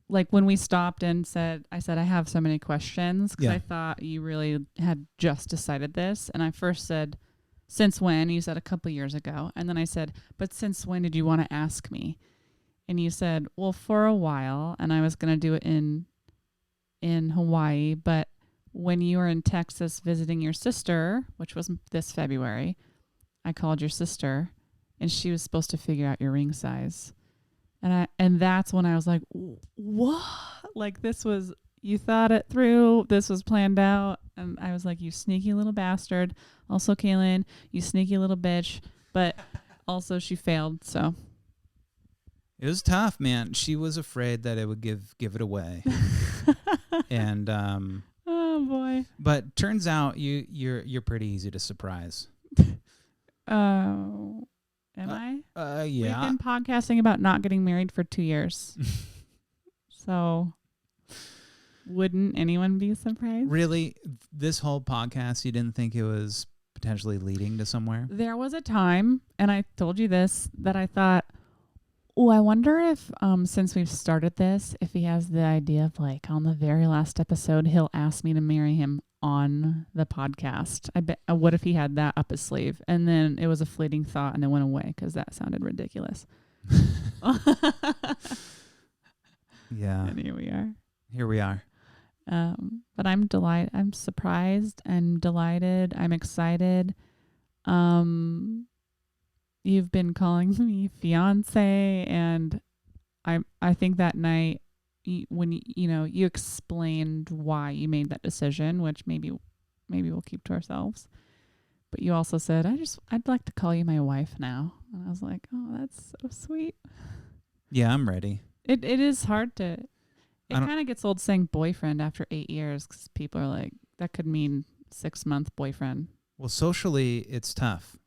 we stopped and I said, I have so many questions because Yeah. I thought you really had just decided this. And I first said, since when? You said a couple years ago. And then I said, but since when did you want to ask me? And you said, well, for a while. And I was going to do it in Hawaii. But when you were in Texas visiting your sister, which was this February, I called your sister and she was supposed to figure out your ring size. And that's when I was like, what? Like you thought it through. This was planned out. And I was like, you sneaky little bastard. Also, Kaylin, you sneaky little bitch. But also she failed. So It was tough, man. She was afraid that it would give it away. And oh boy. but turns out you're pretty easy to surprise. Oh, am I? Yeah. We've been podcasting about not getting married for 2 years. So wouldn't anyone be surprised? Really, this whole podcast, you didn't think it was potentially leading to somewhere? There was a time, and I told you this, that I thought, oh, I wonder if since we've started this, if he has the idea of like on the very last episode, he'll ask me to marry him on the podcast. I bet. What if he had that up his sleeve? And then it was a fleeting thought, and it went away because that sounded ridiculous. Yeah. And here we are. Here we are. But I'm delighted. I'm surprised. I'm delighted. I'm excited. You've been calling me fiance, and I think that night when you explained why you made that decision, which maybe we'll keep to ourselves. But you also said, I'd like to call you my wife now. And I was like, oh, that's so sweet. Yeah, I'm ready. It is hard to. It I don't- kind of gets old saying boyfriend after 8 years because people are like, that could mean 6-month boyfriend. Well, socially, it's tough.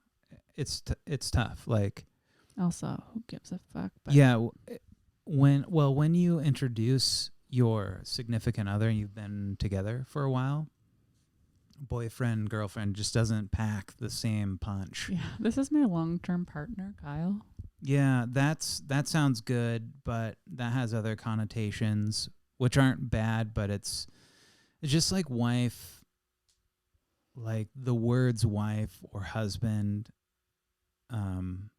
It's tough. Like, Also, who gives a fuck? But yeah, when you introduce your significant other and you've been together for a while, boyfriend, girlfriend just doesn't pack the same punch. Yeah, this is my long-term partner, Kyle. Yeah, that sounds good, but that has other connotations which aren't bad, but it's just like wife, like the words wife or husband.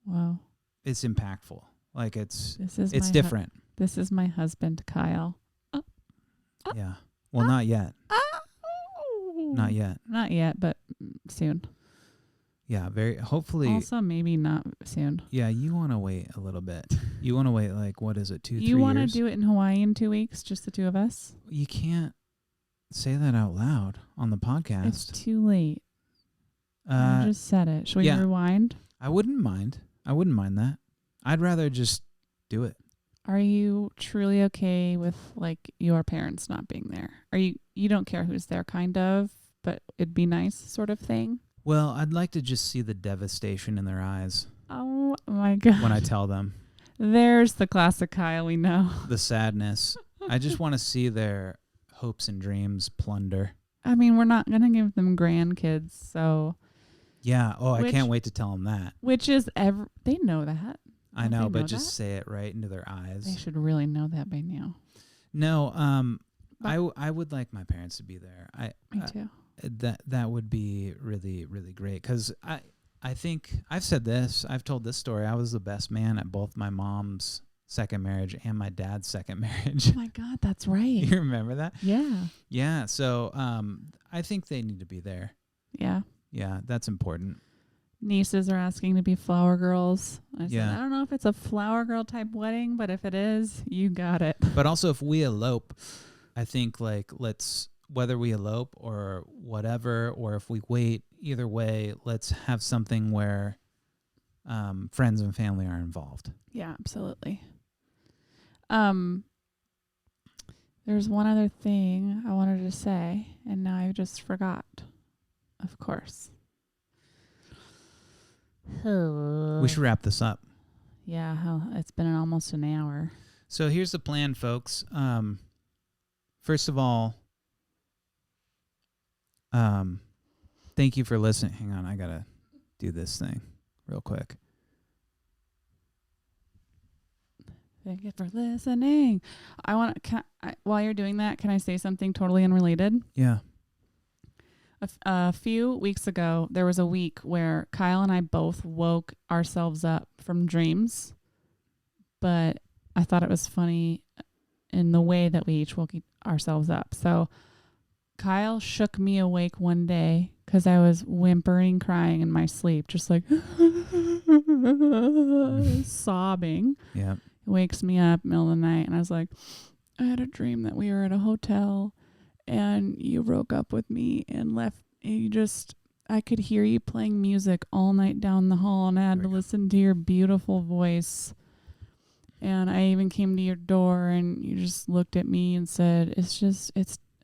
Wow. It's impactful. Like it's This is different. This is my husband, Kyle. Yeah. Well, not yet. Not yet. Not yet, but soon. Yeah, hopefully. Also, maybe not soon. Yeah, you want to wait a little bit. You want to wait, like, what is it, 2, 3 years? You want to do it in Hawaii in 2 weeks, just the two of us? You can't say that out loud on the podcast. It's too late. I just said it. Should we rewind? I wouldn't mind. that. I'd rather just do it. Are you truly okay with like your parents not being there? You don't care who's there, kind of, but it'd be nice, sort of thing? Well, I'd like to just see the devastation in their eyes Oh my god. when I tell them. There's the classic Kyle we know. The sadness. I just want to see their hopes and dreams plunder. I mean, we're not going to give them grandkids, so. Yeah. Oh, I can't wait to tell them that. Which is, they know that. I know, Don't they but know just that? say it right into their eyes. They should really know that by now. No, I would like my parents to be there. Me too. That would be really, really great because I think I've said this. I've told this story. I was the best man at both my mom's second marriage and my dad's second marriage. Oh my God, that's right. You remember that? Yeah. Yeah. So I think they need to be there. Yeah. Yeah, that's important. Nieces are asking to be flower girls. I said, Yeah. I don't know if it's a flower girl type wedding, but if it is, you got it. But also, if we elope, I think like whether we elope or whatever, or if we wait, either way, let's have something where friends and family are involved. Yeah, absolutely. There's one other thing I wanted to say, and now I just forgot. Of course. We should wrap this up. Yeah, it's been almost an hour. So here's the plan, folks. first of all, thank you for listening. Hang on, I gotta do this thing real quick. Thank you for listening. While you're doing that, can I say something totally unrelated? Yeah. A few weeks ago, there was a week where Kyle and I both woke ourselves up from dreams, but I thought it was funny in the way that we each woke ourselves up. So Kyle shook me awake one day because I was whimpering, crying in my sleep, just like sobbing. Yeah. He wakes me up middle of the night, and I was like, I had a dream that we were at a hotel and you broke up with me and left. I could hear you playing music all night down the hall, and I had to listen to your beautiful voice. And I even came to your door, and you just looked at me and said, it's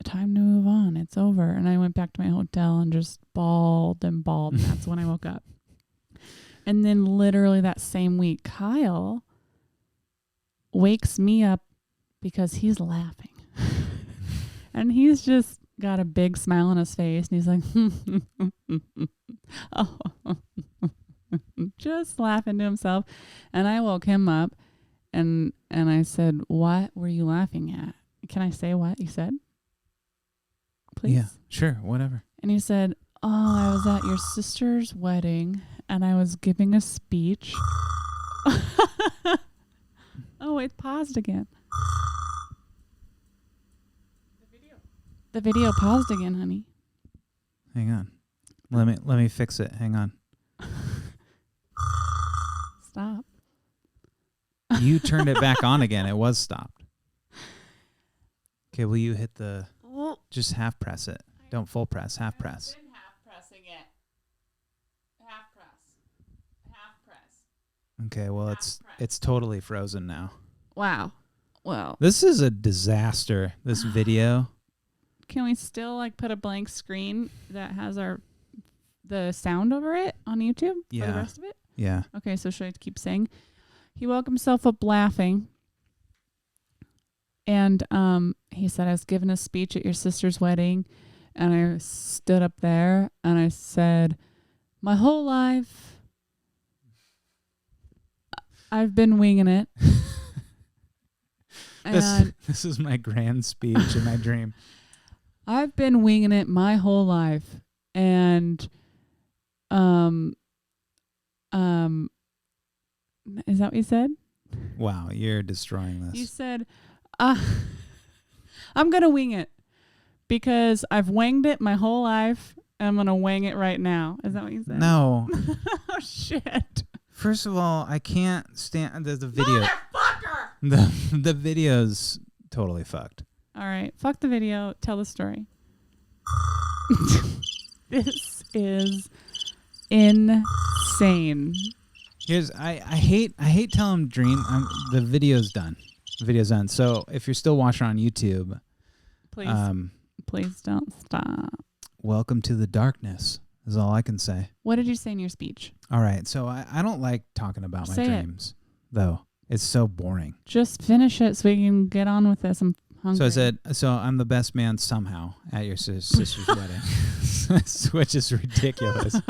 time to move on. It's over. And I went back to my hotel and just bawled and bawled. And that's when I woke up. And then literally that same week, Kyle wakes me up because he's laughing. And he's just got a big smile on his face. And he's like, oh, just laughing to himself. And I woke him up and I said, what were you laughing at? Can I say what you said? Please? Yeah, sure, whatever. And he said, oh, I was at your sister's wedding and I was giving a speech. Oh, it paused again. The video paused again, honey. Hang on. Let me fix it. Hang on. Stop. You turned it back on again. It was stopped. Okay, will you hit the... Just half press it. Don't full press. Half press. I've been half pressing it. Half press. Okay, well, it's totally frozen now. Wow. Well, This is a disaster, this video. can we still put a blank screen that has the sound over it on YouTube for Yeah. the rest of it? Yeah. Okay, so should I keep saying? He woke himself up laughing. And he said, I was giving a speech at your sister's wedding. And I stood up there and I said, my whole life, I've been winging it. This is my grand speech in my dream. I've been winging it my whole life. And is that what you said? Wow, you're destroying this. You said, I'm going to wing it because I've winged it my whole life. And I'm going to wing it right now. Is that what you said? No. Oh, shit. First of all, I can't stand the video. Motherfucker! The video's totally fucked. All right. Fuck the video. Tell the story. This is insane. I hate telling dream. The video's done. So if you're still watching on YouTube, Please don't stop. welcome to the darkness is all I can say. What did you say in your speech? All right. So I don't like talking about my Say it. dreams, though. It's so boring. Just finish it so we can get on with this. I'm hungry. So I said, I'm the best man somehow at your sister's wedding, which is ridiculous.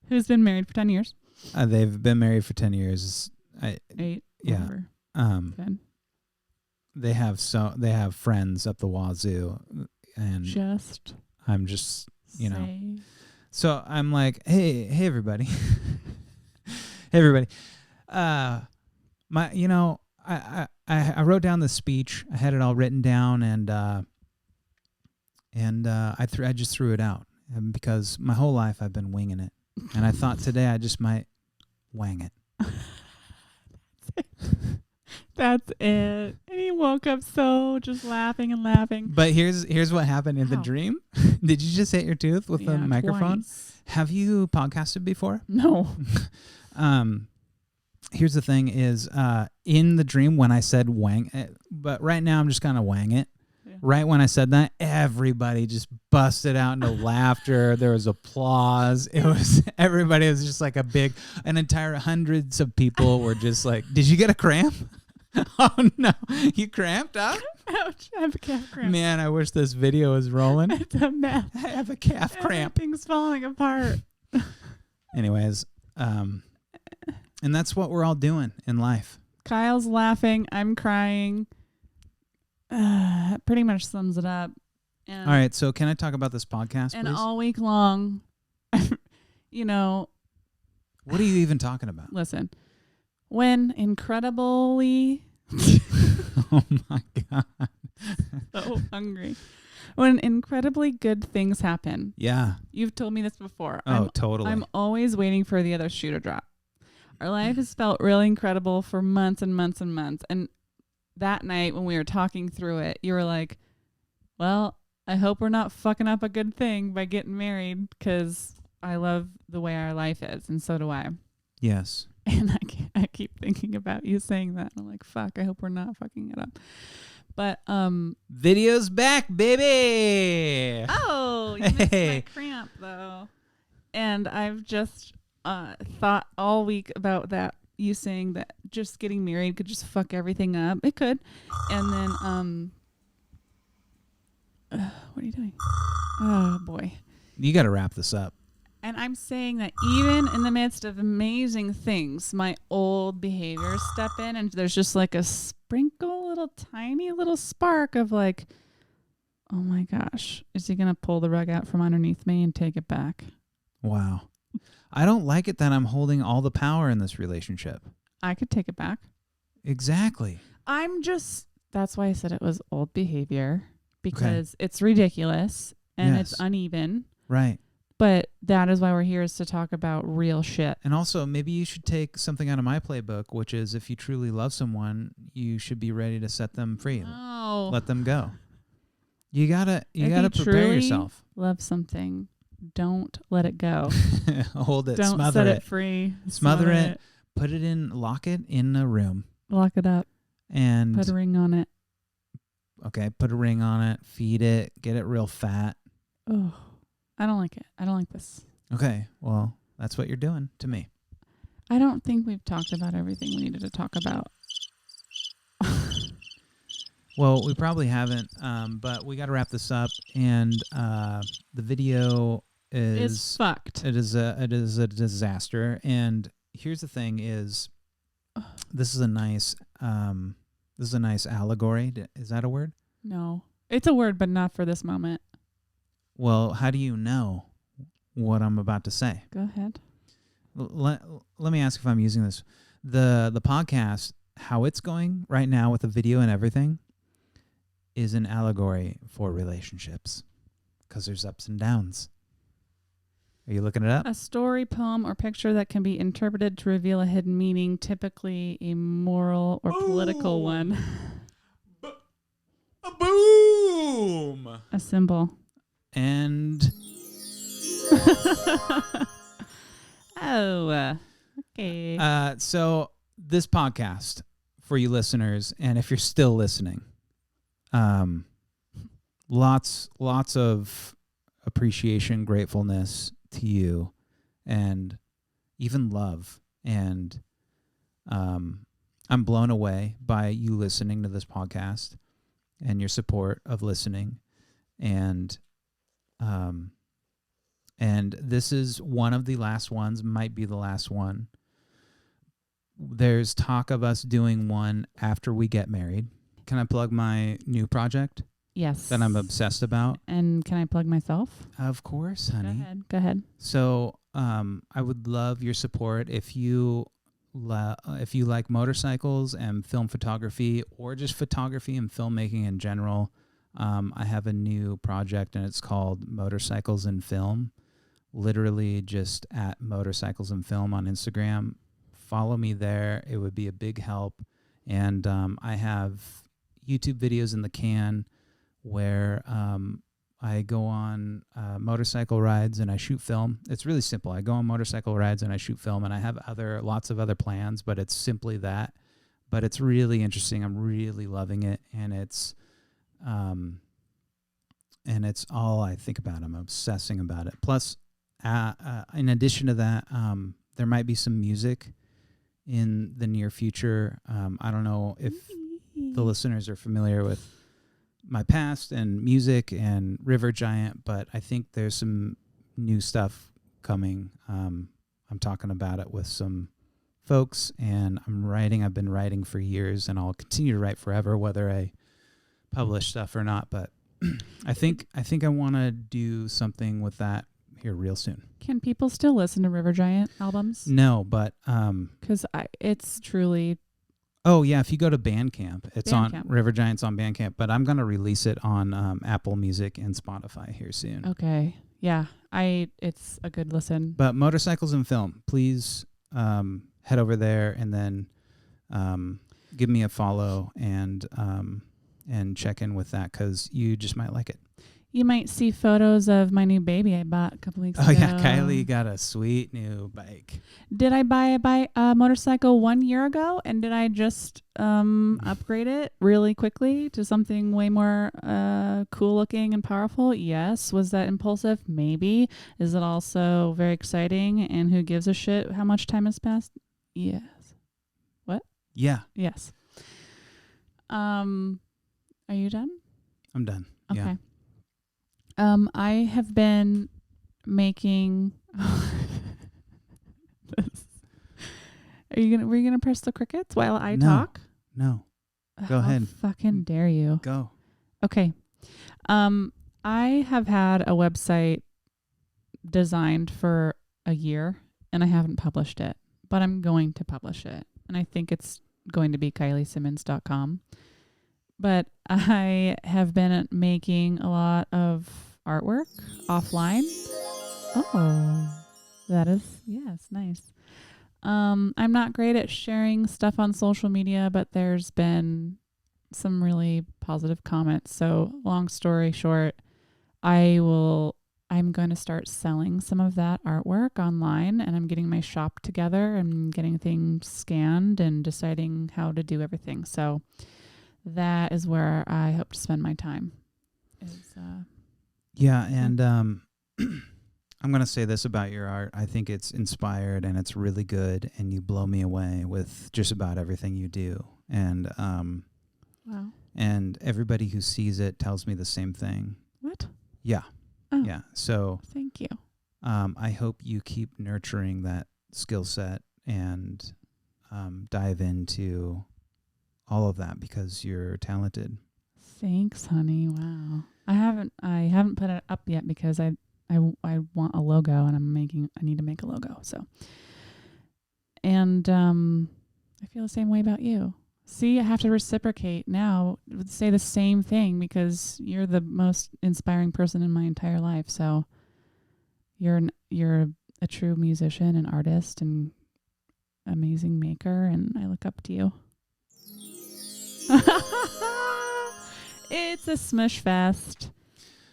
Who's been married for 10 years? They've been married for 10 years. 8. Yeah. Whatever. 10. They have friends up the wazoo, and Just I'm just, say. So I'm like, hey everybody. Hey everybody. I wrote down the speech. I had it all written down, and I just threw it out because my whole life I've been winging it, and I thought today I just might wang it. That's it. And he woke up so just laughing and laughing. But here's what happened in the dream. Did you just hit your tooth with the microphone? Twice. Have you podcasted before? No. Here's the thing is, in the dream when I said wang it, but right now I'm just going to wang it. Yeah. Right when I said that, everybody just busted out into laughter. There was applause. Everybody was just like an entire hundreds of people were just like, did you get a cramp? Oh no, you cramped up? Ouch, I have a calf cramp. Man, I wish this video was rolling. It's a mess. I have a calf cramp. Everything's falling apart. Anyways, and that's what we're all doing in life. Kyle's laughing. I'm crying. Pretty much sums it up. And, All right, so can I talk about this podcast, and please? all week long, you know, What are you even talking about? listen, when incredibly Oh my God. so hungry, when incredibly good things happen, Yeah. you've told me this before. Oh, totally. I'm always waiting for the other shoe to drop. Our life has felt really incredible for months and months and months. And that night when we were talking through it, you were like, well, I hope we're not fucking up a good thing by getting married because I love the way our life is. And so do I. Yes. And I keep thinking about you saying that. I'm like, fuck, I hope we're not fucking it up. But, Video's back, baby. oh, you missed Hey. my cramp though. And I've just thought all week about that, you saying that just getting married could just fuck everything up. It could. And then, what are you doing? Oh boy. You got to wrap this up. And I'm saying that even in the midst of amazing things, my old behaviors step in and there's just like a sprinkle, little tiny little spark of like, oh my gosh, is he going to pull the rug out from underneath me and take it back? Wow. I don't like it that I'm holding all the power in this relationship. I could take it back. Exactly. That's why I said it was old behavior, because it's ridiculous and Yes. it's uneven. Right. But that is why we're here, is to talk about real shit. And also, maybe you should take something out of my playbook, which is if you truly love someone, you should be ready to set them free. Oh. Let them go. You gotta If you prepare truly yourself. love something, don't let it go. Hold it. Don't smother set it. it free. Smother it. Put it in. Lock it in a room. Lock it up. And Put a ring on it. okay, put a ring on it. Feed it. Get it real fat. Oh, I don't like it. I don't like this. Okay. Well, that's what you're doing to me. I don't think we've talked about everything we needed to talk about. Well, we probably haven't, but we got to wrap this up. And the video It's fucked. It is a disaster. And here's the thing: is this is a nice allegory. Is that a word? No. It's a word, but not for this moment. Well, how do you know what I'm about to say? Go ahead. Let me ask if I'm using this. The podcast, how it's going right now with the video and everything, is an allegory for relationships, because there's ups and downs. Are you looking it up? A story, poem, or picture that can be interpreted to reveal a hidden meaning, typically a moral or political one. A boom! A symbol. And Oh, okay. so this podcast, for you listeners, and if you're still listening, lots of appreciation, gratefulness to you, and even love. And I'm blown away by you listening to this podcast and your support of listening. And this is one of the last ones, might be the last one. There's talk of us doing one after we get married. Can I plug my new project Yes. that I'm obsessed about? And can I plug myself? Of course, honey. Go ahead. So I would love your support if you like motorcycles and film photography, or just photography and filmmaking in general. I have a new project, and it's called Motorcycles and Film. Literally just at Motorcycles and Film on Instagram. Follow me there. It would be a big help. And I have YouTube videos in the can where I go on motorcycle rides and I shoot film. It's really simple. I go on motorcycle rides and I shoot film, and I have lots of other plans, but it's simply that. But it's really interesting. I'm really loving it, and it's all I think about. I'm obsessing about it. Plus, in addition to that, there might be some music in the near future. I don't know if the listeners are familiar with my past and music and River Giant, but I think there's some new stuff coming. I'm talking about it with some folks, and I've been writing for years, and I'll continue to write forever, whether I publish stuff or not. But I think I want to do something with that here real soon. Can people still listen to River Giant albums? No, but because it's truly. Oh yeah, if you go to Bandcamp, it's Bandcamp. on River Giant's on Bandcamp, but I'm gonna release it on Apple Music and Spotify here soon. Okay, yeah, it's a good listen. But Motorcycles and Film, please head over there and then give me a follow and check in with that, because you just might like it. You might see photos of my new baby I bought a couple weeks ago. Oh yeah, Kiley got a sweet new bike. Did I buy a motorcycle 1 year ago, and did I just upgrade it really quickly to something way more cool looking and powerful? Yes. Was that impulsive? Maybe. Is it also very exciting, and who gives a shit how much time has passed? Yes. What? Yeah. Yes. Are you done? I'm done. Okay. Yeah. I have been making. Were you gonna press the crickets while I talk? No. Go ahead. Fucking dare you. Go. Okay. I have had a website designed for a year, and I haven't published it, but I'm going to publish it, and I think it's going to be KileySimmons.com. But I have been making a lot of artwork offline. Oh, that is, yes, nice. I'm not great at sharing stuff on social media, but there's been some really positive comments. So long story short, I'm going to start selling some of that artwork online, and I'm getting my shop together and getting things scanned and deciding how to do everything. So that is where I hope to spend my time. Yeah, and I'm going to say this about your art. I think it's inspired and it's really good, and you blow me away with just about everything you do. And wow. And everybody who sees it tells me the same thing. What? Yeah. Oh, yeah. So thank you. I hope you keep nurturing that skill set and dive into all of that, because you're talented. Thanks, honey. Wow. I haven't put it up yet because I want a logo, and I need to make a logo. So, and I feel the same way about you. See, I have to reciprocate now, say the same thing, because you're the most inspiring person in my entire life. So you're a true musician and artist and amazing maker, and I look up to you. It's a smush fest.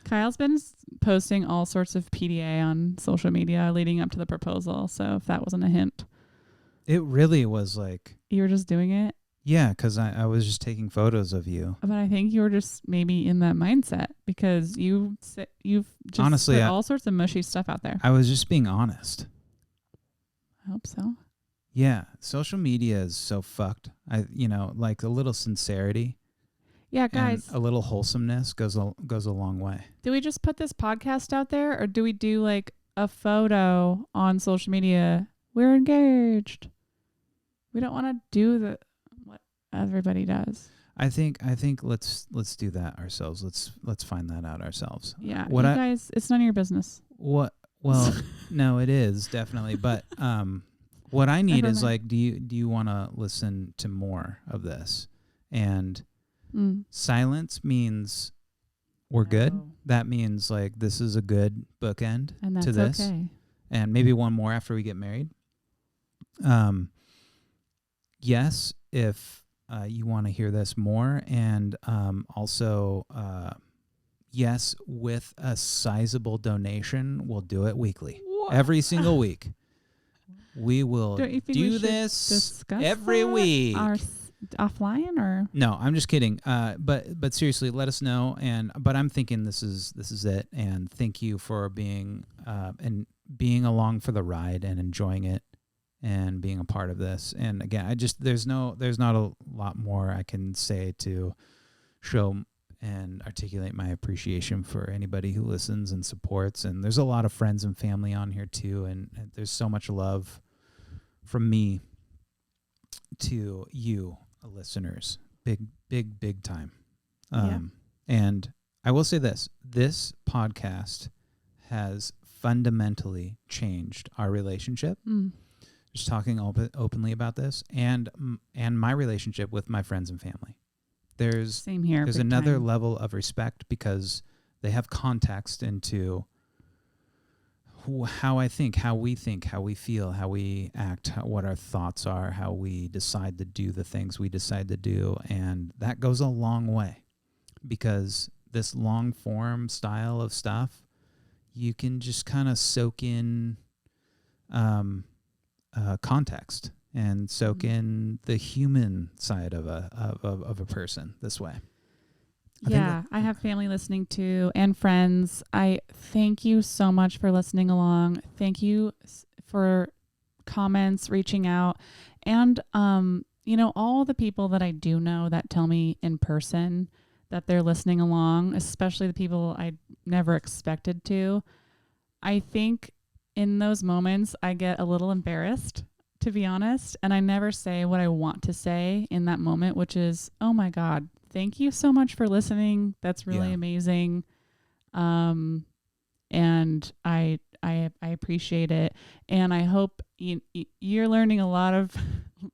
Kyle's been posting all sorts of PDA on social media leading up to the proposal. So if that wasn't a hint. It really was like... You were just doing it? Yeah, because I was just taking photos of you. But I think you were just maybe in that mindset, because you've just honestly put all sorts of mushy stuff out there. I was just being honest. I hope so. Yeah, social media is so fucked. Like a little sincerity. Yeah, guys. And a little wholesomeness goes a long way. Do we just put this podcast out there, or do we do like a photo on social media? We're engaged. We don't want to do what everybody does. I think let's do that ourselves. Let's find that out ourselves. Yeah, guys, it's none of your business. What? Well, no, it is definitely. But what I need is like, do you want to listen to more of this? And silence means we're good. That means like this is a good bookend to this, okay. And maybe one more after we get married. Yes, if you want to hear this more, and also yes, with a sizable donation, we'll do it weekly. What? Every single week. We will do this every week. Offline or no? I'm just kidding. But seriously, let us know. But I'm thinking this is it. And thank you for being along for the ride and enjoying it and being a part of this. And again, there's not a lot more I can say to show and articulate my appreciation for anybody who listens and supports. And there's a lot of friends and family on here too, and there's so much love from me to you listeners. Big time. And I will say this podcast has fundamentally changed our relationship. Just talking openly about this, and my relationship with my friends and family. Same here. There's another level of respect because they have context into how I think, how we feel, how we act, what our thoughts are, how we decide to do the things we decide to do. And that goes a long way, because this long form style of stuff, you can just kind of soak in context and soak in the human side of a person this way. I have family listening too, and friends. I thank you so much for listening along. Thank you for comments, reaching out, and all the people that I do know that tell me in person that they're listening along, especially the people I never expected to. I think in those moments I get a little embarrassed, to be honest, and I never say what I want to say in that moment, which is, oh my God, thank you so much for listening. That's really amazing. And I appreciate it. And I hope you're learning a lot of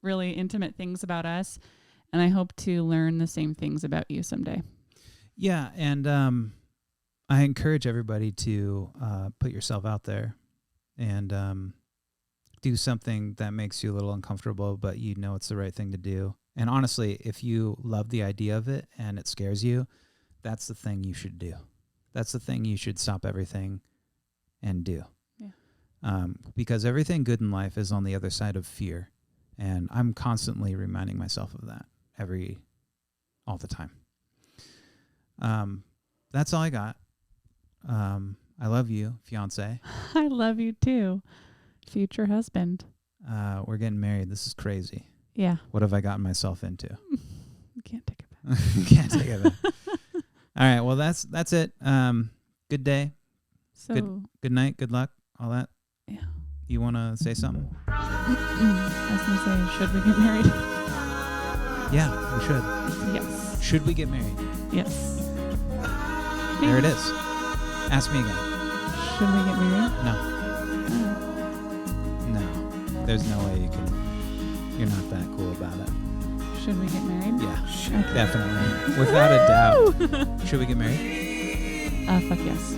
really intimate things about us. And I hope to learn the same things about you someday. Yeah. And I encourage everybody to put yourself out there and do something that makes you a little uncomfortable, but you know it's the right thing to do. And honestly, if you love the idea of it and it scares you, that's the thing you should do. That's the thing you should stop everything and do. Yeah. Because everything good in life is on the other side of fear. And I'm constantly reminding myself of that all the time. That's all I got. I love you, fiance. I love you too, future husband. We're getting married. This is crazy. Yeah. What have I gotten myself into? You can't take it back. Can't take it back. All right. Well, that's it. Good day. So good night. Good luck. All that. Yeah. You want to say something? I was going to say, should we get married? Yeah, we should. Yes. Should we get married? Yes. There it is. Ask me again. Should we get married? No. No. There's no way you're not that cool about it. Should we get married? Yeah, definitely. Without a doubt. Should we get married? Fuck yes.